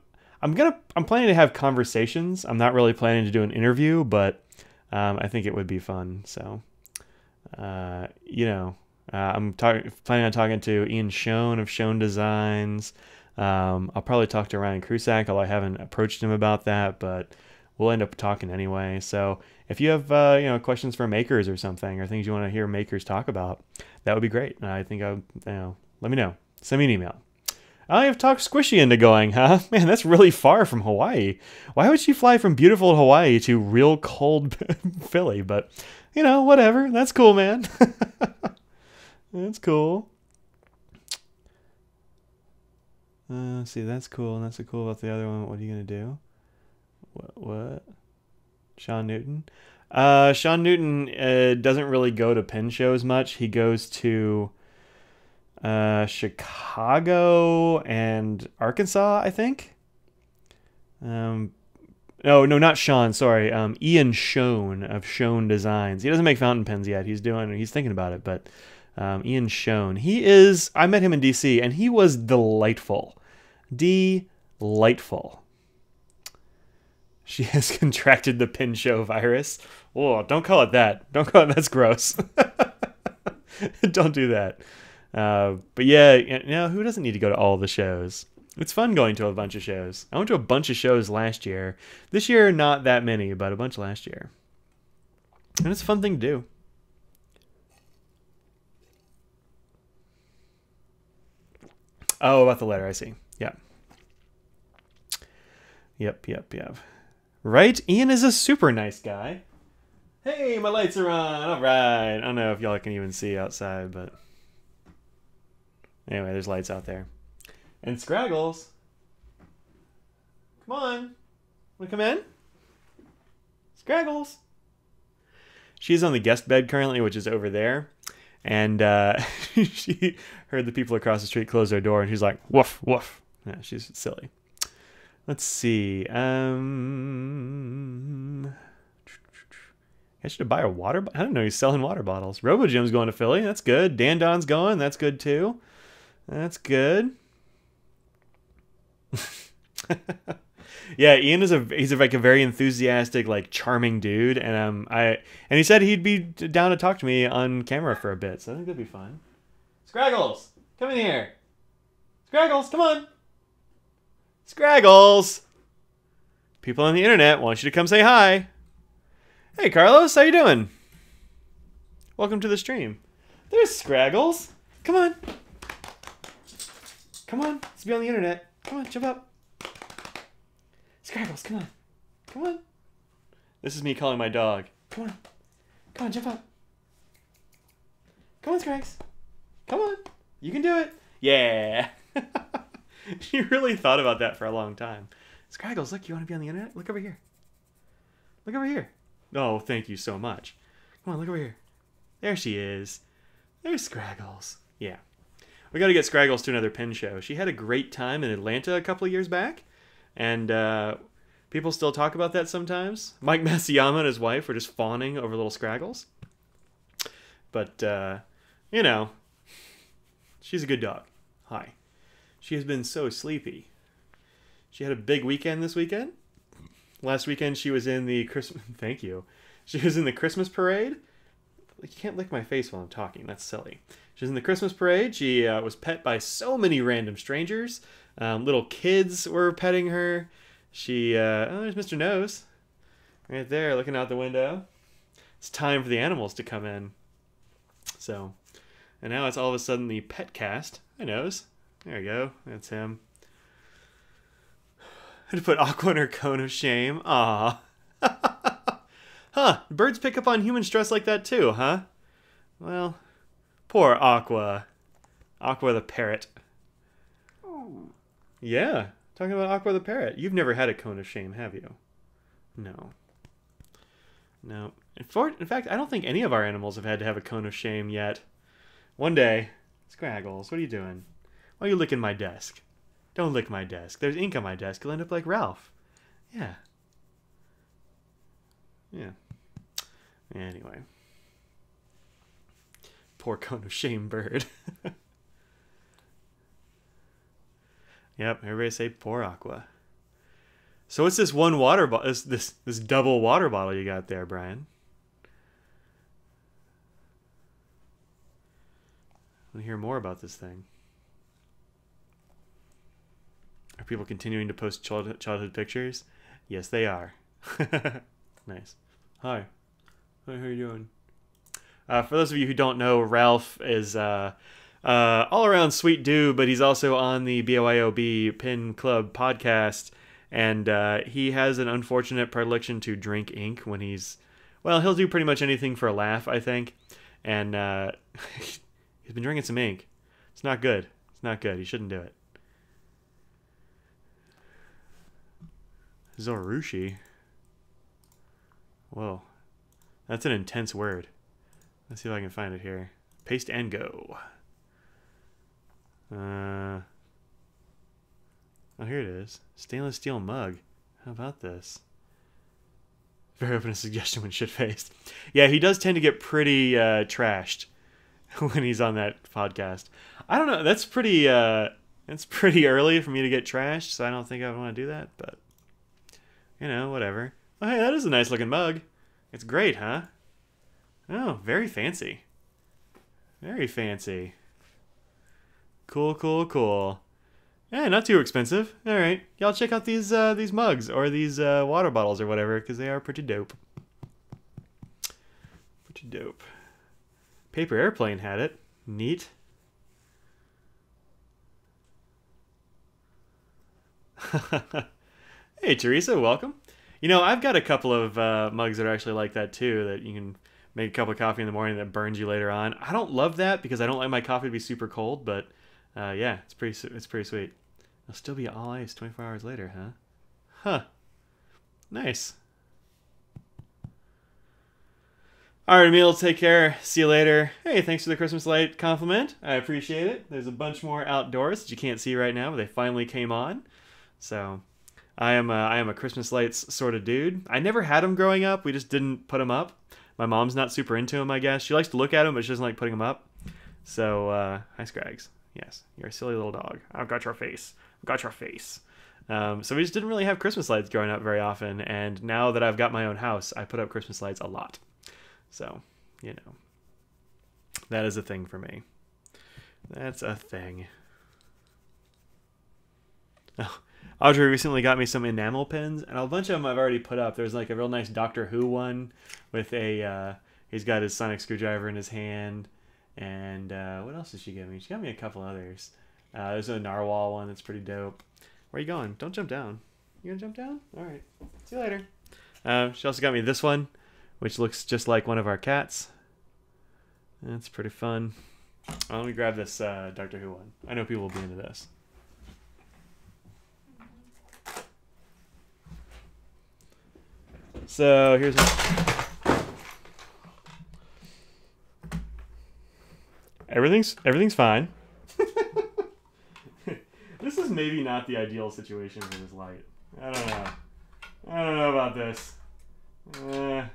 planning to have conversations. I'm not really planning to do an interview, but I think it would be fun. So, I'm planning on talking to Ian Schoen of Schoen Designs. I'll probably talk to Ryan Krusak, although I haven't approached him about that, but we'll end up talking anyway. So if you have questions for makers or something, or things you want to hear makers talk about, that would be great. And I think let me know. Send me an email. I have talked Squishy into going, huh? Man, that's really far from Hawaii. Why would she fly from beautiful Hawaii to real cold Philly? But whatever. That's cool, man. That's cool. See, that's cool. And that's so cool about the other one. What are you going to do? What? Sean Newton? Sean Newton doesn't really go to pin shows much. He goes to Chicago and Arkansas, I think. No, no, not Sean. Sorry, Ian Schoen of Schoen Designs. He doesn't make fountain pens yet. He's thinking about it, but Ian Schoen. He is. I met him in DC, and he was delightful. Delightful. She has contracted the Pinchot virus. Oh, don't call it that. Don't call it. That's gross. Don't do that. But yeah, you know, who doesn't need to go to all the shows? It's fun going to a bunch of shows. I went to a bunch of shows last year. This year, not that many, but a bunch last year. And it's a fun thing to do. Oh, about the letter, I see. Yeah. Yep. Right? Ian is a super nice guy. Hey, my lights are on. All right. I don't know if y'all can even see outside, but anyway, there's lights out there. And Scraggles. Come on. Want to come in? Scraggles. She's on the guest bed currently, which is over there. And she heard the people across the street close their door, and she's like, woof, woof. Yeah, she's silly. Let's see. I should buy a water. I don't know. He's selling water bottles. RoboJim's going to Philly. That's good. Dan Don's going. That's good too. That's good. Yeah, Ian is like a very enthusiastic, like charming dude, and he said he'd be down to talk to me on camera for a bit, so I think that'd be fun. Scraggles, come in here. Scraggles, come on. Scraggles. People on the internet want you to come say hi. Hey, Carlos, how you doing? Welcome to the stream. There's Scraggles. Come on. Come on, let's be on the internet. Come on, jump up. Scraggles, come on. Come on. This is me calling my dog. Come on. Come on, jump up. Come on, Scraggs. Come on. You can do it. Yeah. You really thought about that for a long time. Scraggles, look, you want to be on the internet? Look over here. Look over here. Oh, thank you so much. Come on, look over here. There she is. There's Scraggles. Yeah. We got to get Scraggles to another pen show. She had a great time in Atlanta a couple of years back. And people still talk about that sometimes. Mike Masayama and his wife were just fawning over little Scraggles. But, you know, she's a good dog. Hi. She has been so sleepy. She had a big weekend this weekend. Last weekend she was in the Christmas... Thank you. She was in the Christmas parade. You can't lick my face while I'm talking. That's silly. She was in the Christmas parade. She was pet by so many random strangers. Little kids were petting her. She, oh, there's Mr. Nose. Right there, looking out the window. It's time for the animals to come in. So, and now it's all of a sudden the pet cast. Hi, Nose. There we go. That's him. I had to put Aqua in her cone of shame. Aw. Huh, birds pick up on human stress like that too, huh? Well, poor Aqua. Aqua the parrot. Yeah, talking about Aqua the parrot. You've never had a cone of shame, have you? No. No. In fact, I don't think any of our animals have had to have a cone of shame yet. One day. Scraggles, what are you doing? Why are you licking my desk? Don't lick my desk. There's ink on my desk. You'll end up like Ralph. Yeah. Yeah. Anyway. Poor cone of shame bird. Yep, everybody say poor Aqua. So what's this one water bottle? This double water bottle you got there, Brian? I want to hear more about this thing. Are people continuing to post childhood pictures? Yes, they are. Nice. Hi. Hi, how you doing? For those of you who don't know, Ralph is all-around sweet dude, but he's also on the BYOB Pin Club podcast, and he has an unfortunate predilection to drink ink when he's... Well, he'll do pretty much anything for a laugh, I think, and he's been drinking some ink. It's not good. It's not good. He shouldn't do it. Zorushi. Whoa. That's an intense word. Let's see if I can find it here. Paste and go. Oh, here it is. Stainless steel mug. How about this? Very open to suggestion when shit-faced. Yeah, he does tend to get pretty trashed when he's on that podcast. I don't know. That's pretty early for me to get trashed, so I don't think I would want to do that. But whatever. Oh, hey, that is a nice looking mug. It's great, huh? Oh, very fancy. Very fancy. Cool, cool, cool. Yeah, not too expensive. All right, y'all check out these mugs or these water bottles or whatever, because they are pretty dope. Pretty dope. Paper Airplane had it. Neat. Hey, Teresa, welcome. I've got a couple of mugs that are actually like that too, that you can make a cup of coffee in the morning that burns you later on. I don't love that because I don't like my coffee to be super cold, but yeah, it's pretty sweet. It'll still be all ice 24 hours later, huh? Huh. Nice. All right, Emil, take care. See you later. Hey, thanks for the Christmas light compliment. I appreciate it. There's a bunch more outdoors that you can't see right now, but they finally came on. So I am a Christmas lights sort of dude. I never had them growing up. We just didn't put them up. My mom's not super into them, I guess. She likes to look at them, but she doesn't like putting them up. So, hi, Scrags. Yes, you're a silly little dog. I've got your face. I've got your face. So we just didn't really have Christmas lights growing up very often. And now that I've got my own house, I put up Christmas lights a lot. So, that is a thing for me. That's a thing. Oh, Audrey recently got me some enamel pins, and a bunch of them I've already put up. There's like a real nice Doctor Who one with he's got his sonic screwdriver in his hand. And what else did she give me? She got me a couple others. There's a narwhal one that's pretty dope. Where are you going? Don't jump down. You gonna jump down? All right. See you later. She also got me this one, which looks just like one of our cats. That's pretty fun. Let me grab this Doctor Who one. I know people will be into this. So here's everything's fine. This is maybe not the ideal situation for this light. I don't know. I don't know about this. What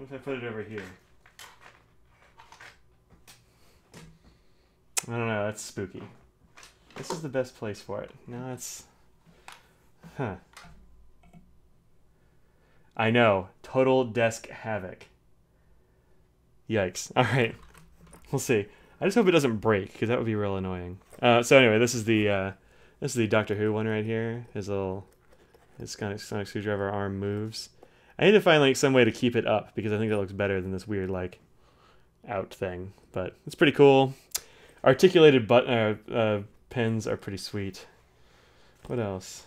if I put it over here? I don't know. That's spooky. This is the best place for it. No, it's... Huh. I know. Total desk havoc. Yikes. All right. We'll see. I just hope it doesn't break, because that would be real annoying. So anyway, this is the Doctor Who one right here. His kind of sonic screwdriver arm moves. I need to find like some way to keep it up, because I think that looks better than this weird like out thing. But it's pretty cool. Articulated pins are pretty sweet. What else?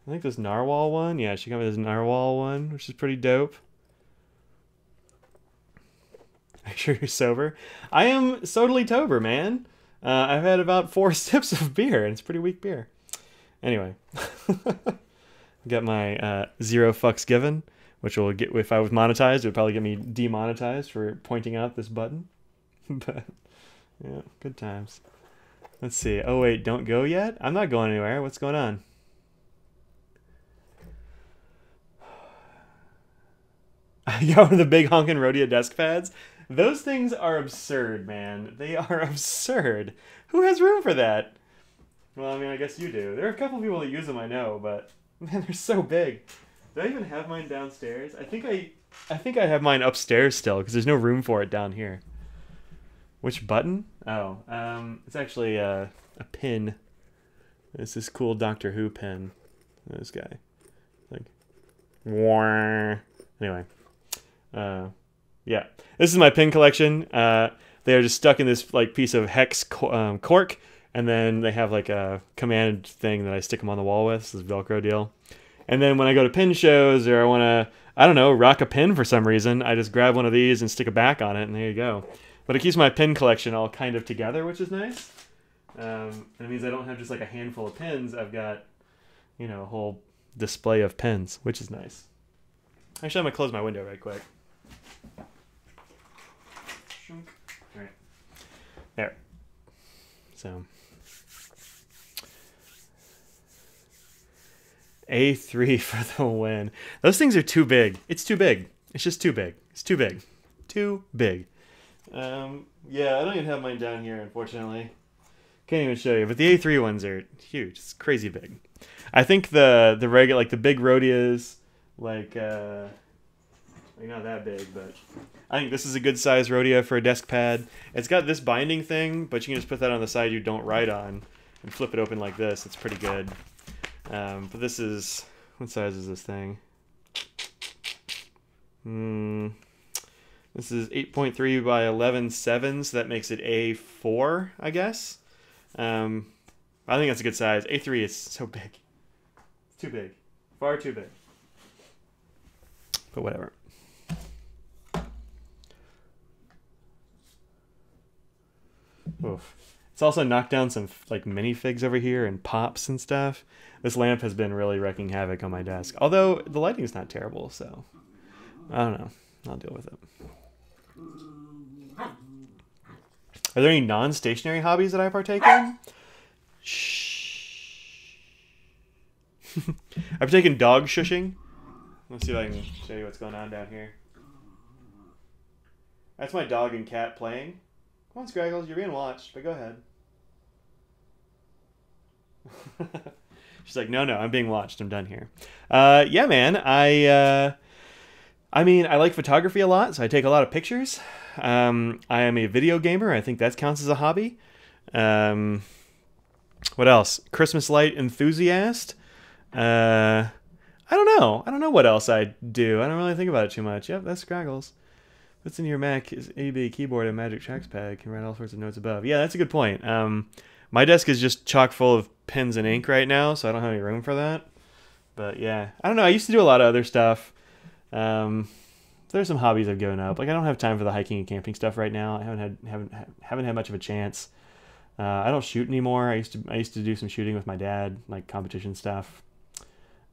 I think this narwhal one. Yeah, she got me this narwhal one, which is pretty dope. Make sure you're sober. I am totally tober, man. I've had about 4 sips of beer, and it's pretty weak beer. Anyway, got my 0 fucks given, which will get, if I was monetized, it would probably get me demonetized for pointing out this button. But yeah, good times. Let's see. Oh wait, don't go yet? I'm not going anywhere. What's going on? I got one of the big honkin' Rhodia desk pads. Those things are absurd, man. They are absurd. Who has room for that? Well, I mean, I guess you do. There are a couple people that use them, I know, but man, they're so big. Do I even have mine downstairs? I think I have mine upstairs still, because there's no room for it down here. Which button? Oh, it's actually a pin. It's this cool Doctor Who pin. This guy. Like, anyway. Yeah, this is my pin collection. They are just stuck in this like piece of hex cork, and then they have like a command thing that I stick them on the wall with. This Velcro deal. And then when I go to pin shows, or I want to, I don't know, rock a pin for some reason, I just grab one of these and stick a back on it, and there you go. But it keeps my pin collection all kind of together, which is nice. And it means I don't have just like a handful of pins. I've got, a whole display of pins, which is nice. Actually, I'm gonna close my window right quick. All right. There. So. A3 for the win. Those things are too big. It's too big. It's just too big. It's too big. Too big. Yeah, I don't even have mine down here, unfortunately. Can't even show you. But the A3 ones are huge. It's crazy big. I think the regular, like the big Rhodias, like not that big, but I think this is a good size Rhodia for a desk pad. It's got this binding thing, but you can just put that on the side you don't write on and flip it open like this. It's pretty good. But this is, what size is this thing? This is 8.3 by 11.7, so that makes it A4, I guess. I think that's a good size. A3 is so big. It's too big. Far too big. But whatever. Oof. It's also knocked down some like minifigs over here and pops and stuff. This lamp has been really wreaking havoc on my desk. Although the lighting's not terrible, so I don't know. I'll deal with it. Are there any non-stationary hobbies that I partake in? Shh. I've taken dog shushing. Let's see if I can show you what's going on down here. That's my dog and cat playing. Come on, Scraggles, you're being watched, but go ahead. She's like, no, I'm being watched. I'm done here. Yeah, man. I mean, I like photography a lot, so I take a lot of pictures. I am a video gamer. I think that counts as a hobby. What else? Christmas light enthusiast. I don't know. I don't know what else I do. I don't really think about it too much. Yep, that's Scraggles. What's in your Mac is ABA keyboard and Magic Trackpad. Can write all sorts of notes above. Yeah, that's a good point. My desk is just chock full of pens and ink right now, so I don't have any room for that. But yeah, I don't know. I used to do a lot of other stuff. There's some hobbies I've given up. Like I don't have time for the hiking and camping stuff right now. I haven't had much of a chance. I don't shoot anymore. I used to do some shooting with my dad, like competition stuff.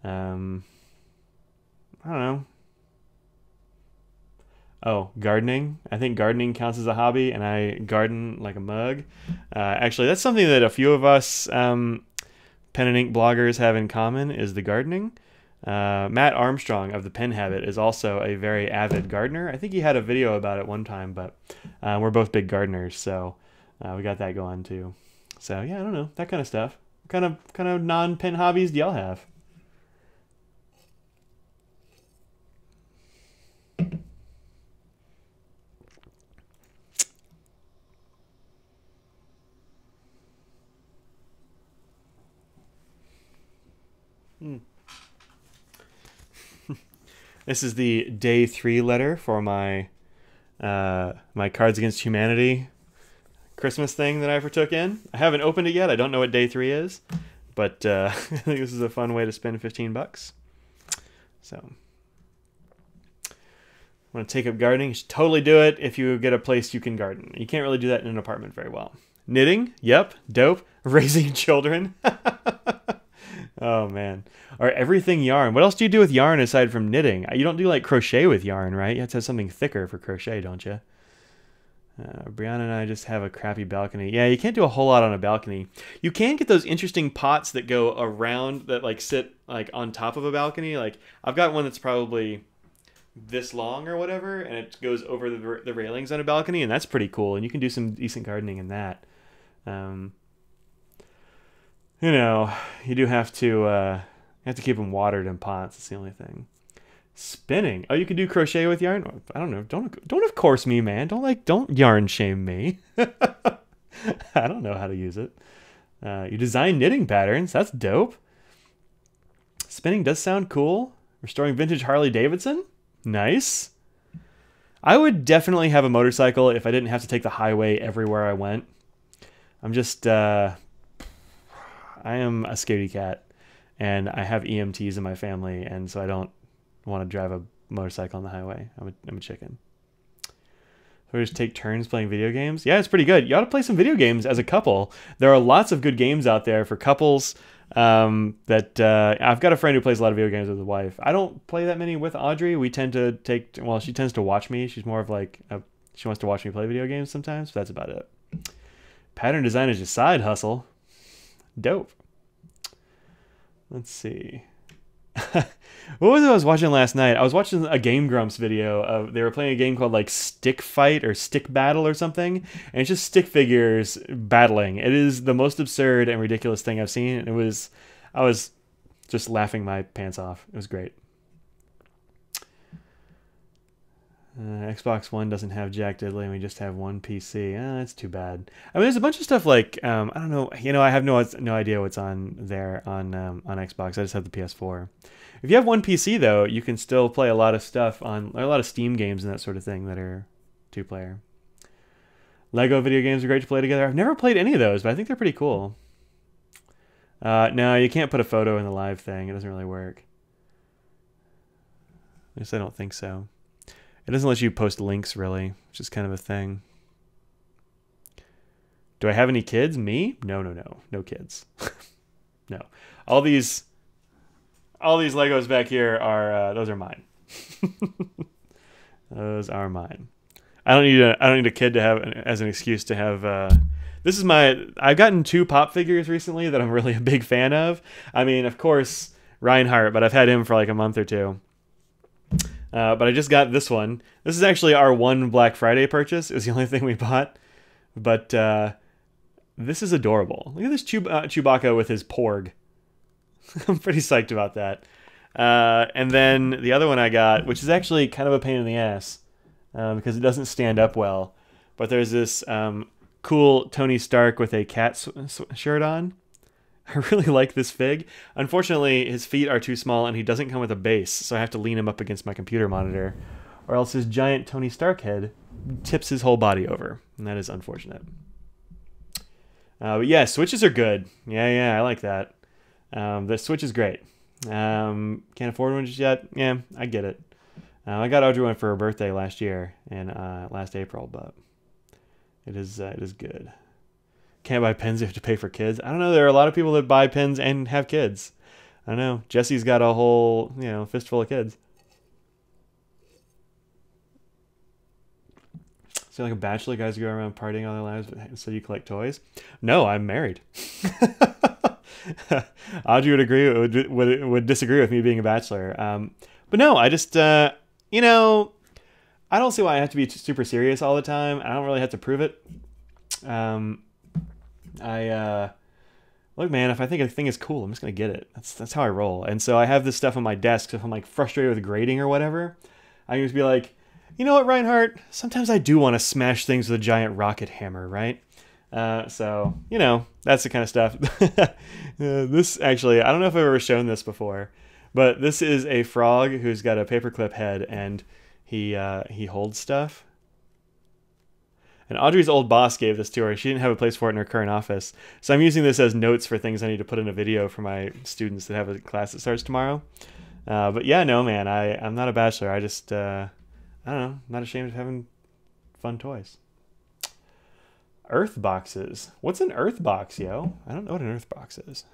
I don't know. Oh, gardening. I think gardening counts as a hobby, and I garden like a mug. Actually, that's something that a few of us pen and ink bloggers have in common is the gardening. Matt Armstrong of the Pen Habit is also a very avid gardener. I think he had a video about it one time, but we're both big gardeners, so we got that going too. So yeah, I don't know, that kind of stuff. What kind of non-pen hobbies do y'all have? This is the day 3 letter for my my Cards Against Humanity Christmas thing that I partook in. I haven't opened it yet. I don't know what day 3 is, but I think this is a fun way to spend $15. So, want to take up gardening? You should totally do it if you get a place you can garden. You can't really do that in an apartment very well. Knitting? Yep. Dope. Raising children? Oh, man. Or everything yarn. What else do you do with yarn aside from knitting? You don't do, like, crochet with yarn, right? You have to have something thicker for crochet, don't you? Brianna and I just have a crappy balcony. Yeah, you can't do a whole lot on a balcony. You can get those interesting pots that go around, that, like, sit, like, on top of a balcony. Like, I've got one that's probably this long or whatever, and it goes over the railings on a balcony, and that's pretty cool. And you can do some decent gardening in that. You know, you do have to keep them watered in pots. That's the only thing. Spinning. Oh, you can do crochet with yarn? I don't know. Don't of course me, man. Don't yarn shame me. I don't know how to use it. You design knitting patterns. That's dope. Spinning does sound cool. Restoring vintage Harley Davidson. Nice. I would definitely have a motorcycle if I didn't have to take the highway everywhere I went. I'm just I am a scaredy cat, and I have EMTs in my family, and so I don't want to drive a motorcycle on the highway. I'm a chicken. So we just take turns playing video games. Yeah, it's pretty good. You ought to play some video games as a couple. There are lots of good games out there for couples. I've got a friend who plays a lot of video games with his wife. I don't play that many with Audrey. We tend to she tends to watch me. She's more of like she wants to watch me play video games sometimes, but that's about it. Pattern design is your side hustle. Dope. Let's see. What was it I was watching last night? I was watching a Game Grumps video of they were playing a game called like Stick Fight or Stick Battle or something, and it's just stick figures battling. It is the most absurd and ridiculous thing I've seen. I was just laughing my pants off. It was great. Xbox One doesn't have Jack Diddley, and we just have one PC. That's too bad. I mean, there's a bunch of stuff like I don't know. I have no idea what's on there on Xbox. I just have the PS4. If you have one PC though, you can still play a lot of stuff on a lot of Steam games and that sort of thing that are 2-player. Lego video games are great to play together. I've never played any of those, but I think they're pretty cool. No, you can't put a photo in the live thing. It doesn't really work. At least I don't think so. It doesn't let you post links, really, which is kind of a thing. Do I have any kids? Me? No. No kids. No. All these Legos back here are those are mine. Those are mine. I don't need a kid to have as an excuse to have. This is I've gotten 2 pop figures recently that I'm really a big fan of. I mean, of course, Reinhardt, but I've had him for like a month or 2. But I just got this one. This is actually our one Black Friday purchase. It was the only thing we bought. But this is adorable. Look at this Chewbacca with his porg. I'm pretty psyched about that. And then the other one I got, which is actually kind of a pain in the ass because it doesn't stand up well. But there's this cool Tony Stark with a cat shirt on. I really like this fig. Unfortunately, his feet are too small and he doesn't come with a base, so I have to lean him up against my computer monitor, or else his giant Tony Stark head tips his whole body over, and that is unfortunate. But yeah, Switches are good. Yeah, I like that. The Switch is great. Can't afford one just yet. Yeah, I get it. I got Audrey one for her birthday last year, in last April, but it is good. Can't buy pens, you have to pay for kids. I don't know, there are a lot of people that buy pens and have kids. I don't know. Jesse's got a whole, fistful of kids. So like a bachelor, guys go around partying all their lives, but so you collect toys? No, I'm married. Audrey would agree, would disagree with me being a bachelor. But no, I just, I don't see why I have to be super serious all the time. I don't really have to prove it. Look, man, if I think a thing is cool, I'm just gonna get it. That's how I roll. And so I have this stuff on my desk. So if I'm like frustrated with grading or whatever, I can just be like, you know what, Reinhardt? Sometimes I do want to smash things with a giant rocket hammer, right? So that's the kind of stuff. This actually, I don't know if I've ever shown this before, but this is a frog who's got a paperclip head and he holds stuff. And Audrey's old boss gave this to her. She didn't have a place for it in her current office. So I'm using this as notes for things I need to put in a video for my students that have a class that starts tomorrow. But yeah, no, man, I'm not a bachelor. I just, I don't know, I'm not ashamed of having fun toys. Earth boxes. What's an earth box, yo? I don't know what an earth box is.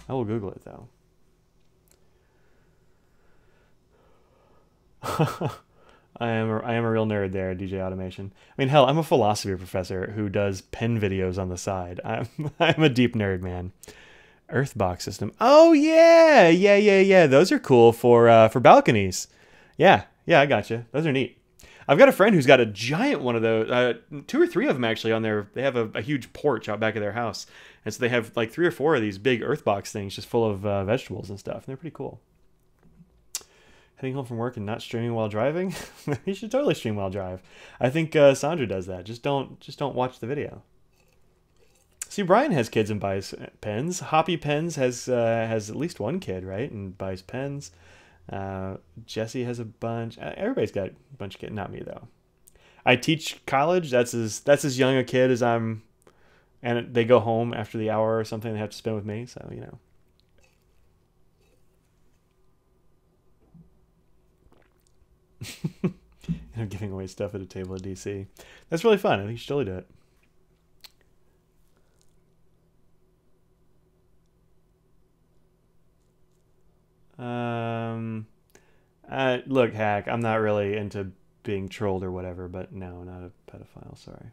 I will Google it, though. I am a real nerd there, DJ Automation. I mean, hell, I'm a philosophy professor who does pen videos on the side. I'm a deep nerd, man. Earthbox system. Oh yeah. Those are cool for balconies. Yeah, I gotcha. Those are neat. I've got a friend who's got a giant one of those. 2 or 3 of them actually on their. They have a huge porch out back of their house, and so they have like 3 or 4 of these big Earthbox things just full of vegetables and stuff. And they're pretty cool. Heading home from work and not streaming while driving? You should totally stream while drive. I think Sandra does that. Just don't watch the video. See, Brian has kids and buys pens. Hoppy Pens has at least one kid, right? And buys pens. Jesse has a bunch. Everybody's got a bunch of kids. Not me though. I teach college. That's as young a kid as I'm, and they go home after the hour or something they have to spend with me. So I'm giving away stuff at a table at DC. That's really fun. I think you should totally do it. Look, Hack, I'm not really into being trolled or whatever, but no, not a pedophile, sorry.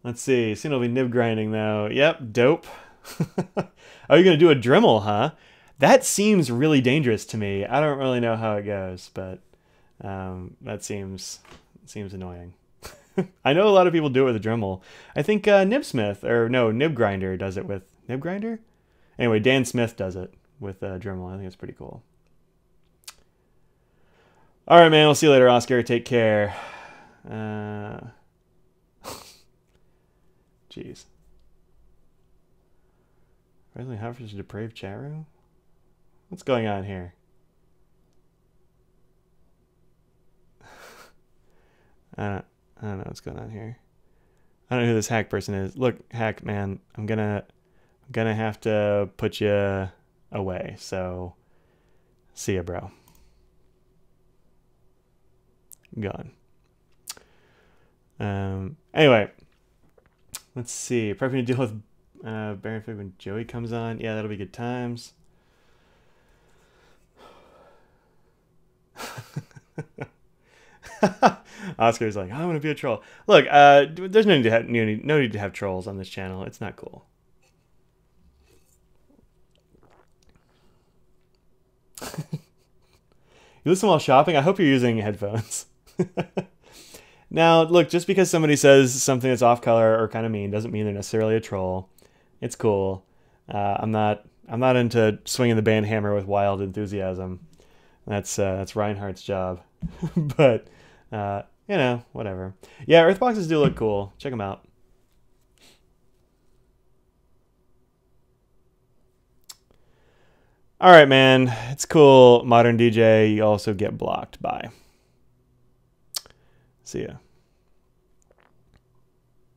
Let's see. Soon it'll be nib grinding, though. Yep, dope. Are you going to do a Dremel, huh? That seems really dangerous to me. I don't really know how it goes, but that seems annoying. I know a lot of people do it with a Dremel. I think Nib Grinder does it with Nib Grinder. Anyway, Dan Smith does it with Dremel. I think it's pretty cool. All right, man. We'll see you later, Oscar. Take care. Jeez. Really, how is a depraved chat room? What's going on here? I don't know what's going on here. I don't know who this hack person is. Look, hack man, I'm gonna have to put you away. So, see ya, bro. Gone. Anyway, let's see. Prepping to deal with Baron Fig when Joey comes on. Yeah, that'll be good times. Oscar's like, I want to be a troll. Look, there's no need to have trolls on this channel. It's not cool. You listen while shopping? I hope you're using headphones. Now, look, just because somebody says something that's off color or kind of mean doesn't mean they're necessarily a troll. It's cool. I'm not into swinging the band hammer with wild enthusiasm. That's Reinhardt's job. But you know, whatever. Yeah, Earthboxes do look cool. Check them out. All right, man. It's cool. Modern DJ, you also get blocked. Bye. See ya.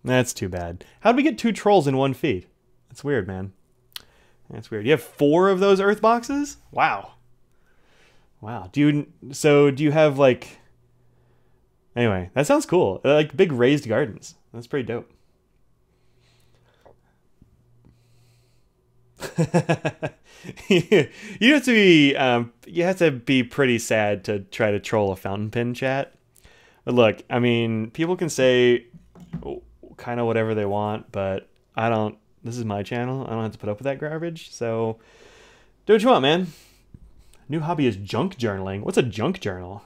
That's too bad. How did we get 2 trolls in 1 feed? That's weird, man. That's weird. You have 4 of those Earth boxes? Wow. Wow. Do you have like... Anyway, that sounds cool. Like big raised gardens. That's pretty dope. You have to be pretty sad to try to troll a fountain pen chat. But look, I mean, people can say kind of whatever they want, but I don't. This is my channel. I don't have to put up with that garbage. So do what you want, man. New hobby is junk journaling. What's a junk journal?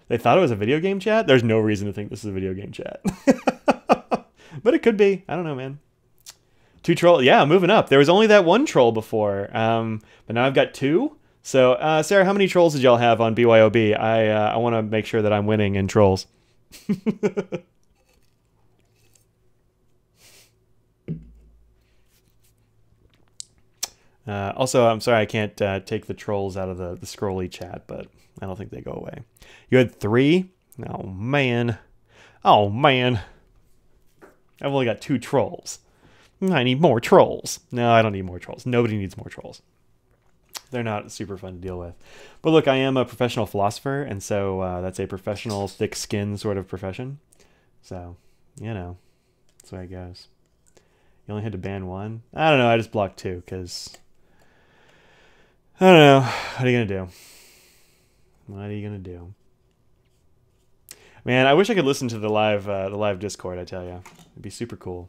They thought it was a video game chat? There's no reason to think this is a video game chat. But it could be. I don't know, man. 2 trolls. Yeah, moving up. There was only that 1 troll before. But now I've got 2. So, Sarah, how many trolls did y'all have on BYOB? I want to make sure that I'm winning in trolls. Also, I'm sorry I can't take the trolls out of the scrolly chat, but I don't think they go away. You had 3? Oh, man. Oh, man. I've only got 2 trolls. I need more trolls. No, I don't need more trolls. Nobody needs more trolls. They're not super fun to deal with. But look, I am a professional philosopher, and so that's a professional thick skin sort of profession. So, you know, that's the way it goes. You only had to ban 1? I don't know. I just blocked 2 because... I don't know. What are you going to do? What are you going to do? Man, I wish I could listen to the live Discord, I tell you. It'd be super cool.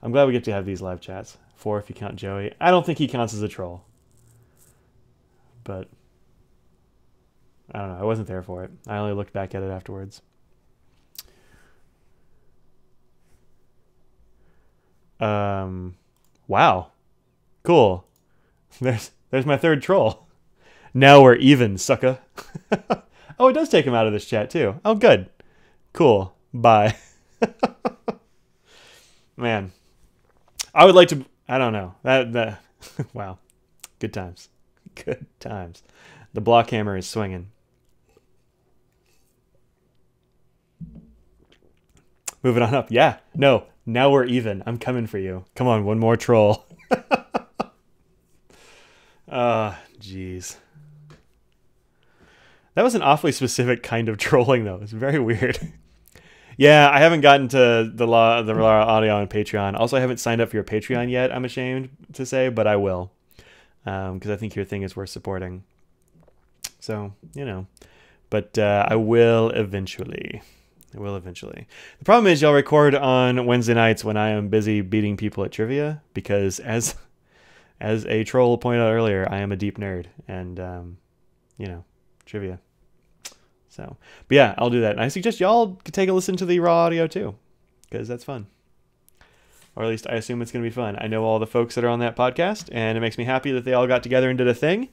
I'm glad we get to have these live chats. 4 if you count Joey. I don't think he counts as a troll. But I don't know. I wasn't there for it. I only looked back at it afterwards. Wow. Cool. There's my 3rd troll. Now we're even, sucker. Oh, it does take him out of this chat too. Oh, good. Cool. Bye. Man. I would like to... I don't know. That wow. Good times. Good times. The block hammer is swinging. Moving on up. Yeah. No. Now we're even. I'm coming for you. Come on. One more troll. Jeez. That was an awfully specific kind of trolling, though. It's very weird. Yeah, I haven't gotten to the raw audio on Patreon. Also, I haven't signed up for your Patreon yet, I'm ashamed to say, but I will. Because I think your thing is worth supporting. So, you know. But I will eventually. I will eventually. The problem is y'all record on Wednesday nights when I am busy beating people at trivia because as a troll pointed out earlier, I am a deep nerd and, you know, trivia. So, but yeah, I'll do that. And I suggest y'all take a listen to the raw audio too because that's fun. Or at least I assume it's going to be fun. I know all the folks that are on that podcast and it makes me happy that they all got together and did a thing.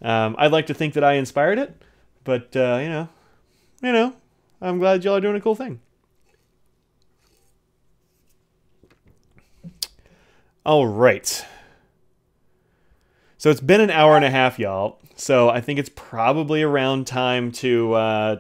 I'd like to think that I inspired it, but, you know, I'm glad y'all are doing a cool thing. All right. So it's been an hour and a half, y'all. So I think it's probably around time to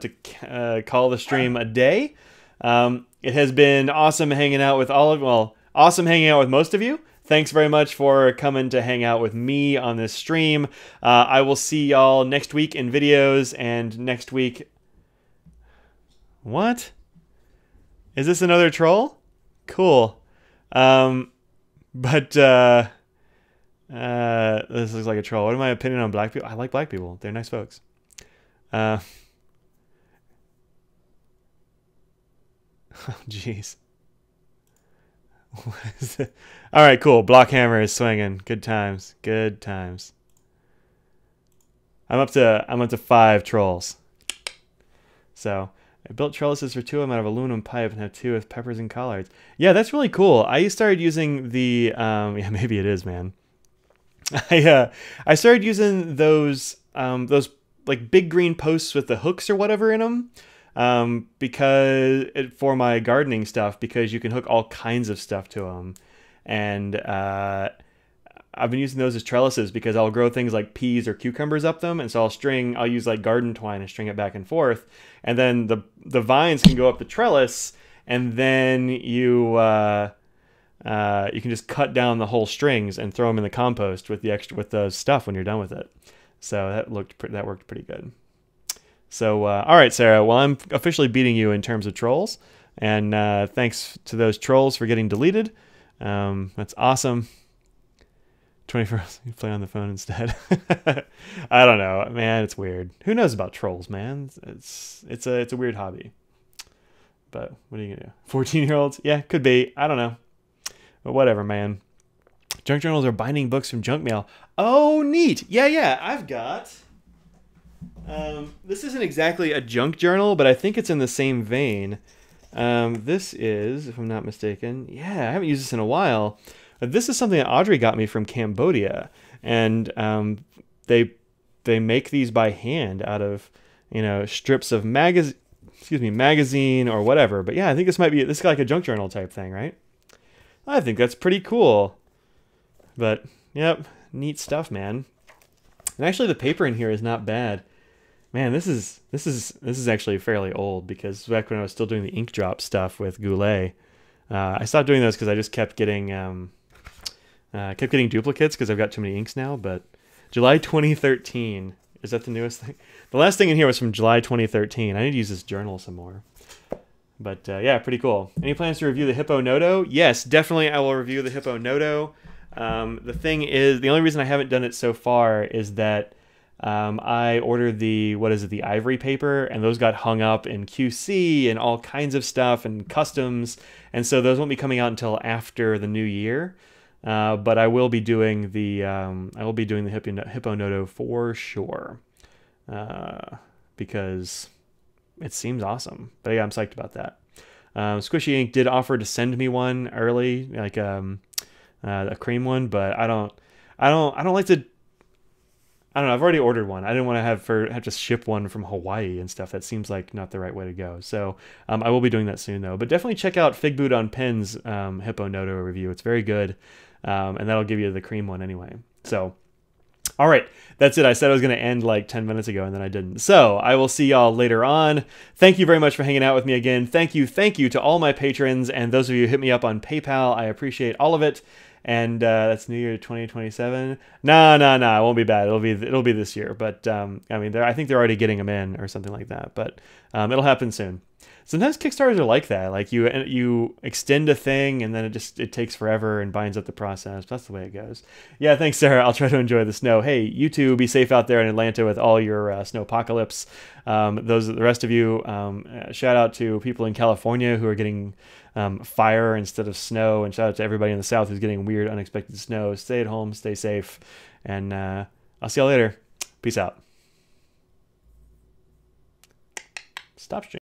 call the stream a day. It has been awesome hanging out with awesome hanging out with most of you. Thanks very much for coming to hang out with me on this stream. I will see y'all next week in videos and next week. What? Is this another troll? Cool. This looks like a troll. What is my opinion on black people? I like black people. They're nice folks. Oh, jeez. What is it? All right, cool. Blockhammer is swinging. Good times. Good times. I'm up to 5 trolls. So I built trellises for 2 of them out of aluminum pipe and have 2 with peppers and collards. Yeah, that's really cool. I started using the yeah, maybe it is, man. I started using those like big green posts with the hooks or whatever in them for my gardening stuff because you can hook all kinds of stuff to them, and I've been using those as trellises because I'll grow things like peas or cucumbers up them, and so I'll use like garden twine and string it back and forth, and then the vines can go up the trellis, and then you can just cut down the whole strings and throw them in the compost with the stuff when you're done with it. So that worked pretty good. So all right, Sarah. Well, I'm officially beating you in terms of trolls, and thanks to those trolls for getting deleted. That's awesome. 24th, you play on the phone instead. I don't know, man. It's weird. Who knows about trolls, man? It's a weird hobby. But what are you gonna do? 14-year-olds? Yeah, could be. I don't know. But whatever, man. Junk journals are binding books from junk mail. Oh, neat. Yeah. I've got. This isn't exactly a junk journal, but I think it's in the same vein. This is, if I'm not mistaken, yeah, I haven't used this in a while. But this is something that Audrey got me from Cambodia, and they make these by hand out of strips of magazine or whatever. But yeah, I think this is like a junk journal type thing, right? I think that's pretty cool. But yep, neat stuff, man. And actually, the paper in here is not bad. Man, this is actually fairly old because back when I was still doing the ink drop stuff with Goulet, I stopped doing those because I just kept getting duplicates because I've got too many inks now. But July 2013, is that the newest thing? The last thing in here was from July 2013. I need to use this journal some more. But yeah, pretty cool. Any plans to review the Hippo Noto? Yes, definitely I will review the Hippo Noto. The thing is, the only reason I haven't done it so far is that I ordered the ivory paper, and those got hung up in QC and all kinds of stuff and customs, and so those won't be coming out until after the new year. But I will be doing the Hippo Noto for sure, because it seems awesome. But yeah, I'm psyched about that. Squishy Ink did offer to send me one early, like a cream one, but I don't like to. I don't know. I've already ordered one. I didn't want to have to ship one from Hawaii and stuff. That seems like not the right way to go. So I will be doing that soon though. But definitely check out Fig Boot on Pen's Hippo Noto review. It's very good, and that'll give you the cream one anyway. So. All right, that's it. I said I was going to end like 10 minutes ago, and then I didn't. So I will see y'all later on. Thank you very much for hanging out with me again. Thank you to all my patrons, and those of you who hit me up on PayPal. I appreciate all of it. And that's New Year 2027. No, it won't be bad. It'll be this year. But I mean, I think they're already getting them in or something like that. But it'll happen soon. Sometimes Kickstarters are like that. Like you extend a thing and then it takes forever and binds up the process. That's the way it goes. Yeah, thanks, Sarah. I'll try to enjoy the snow. Hey, you two, be safe out there in Atlanta with all your snow apocalypse. Those the rest of you. Shout out to people in California who are getting fire instead of snow, and shout out to everybody in the South who's getting weird, unexpected snow. Stay at home, stay safe, and I'll see y'all later. Peace out. Stop streaming.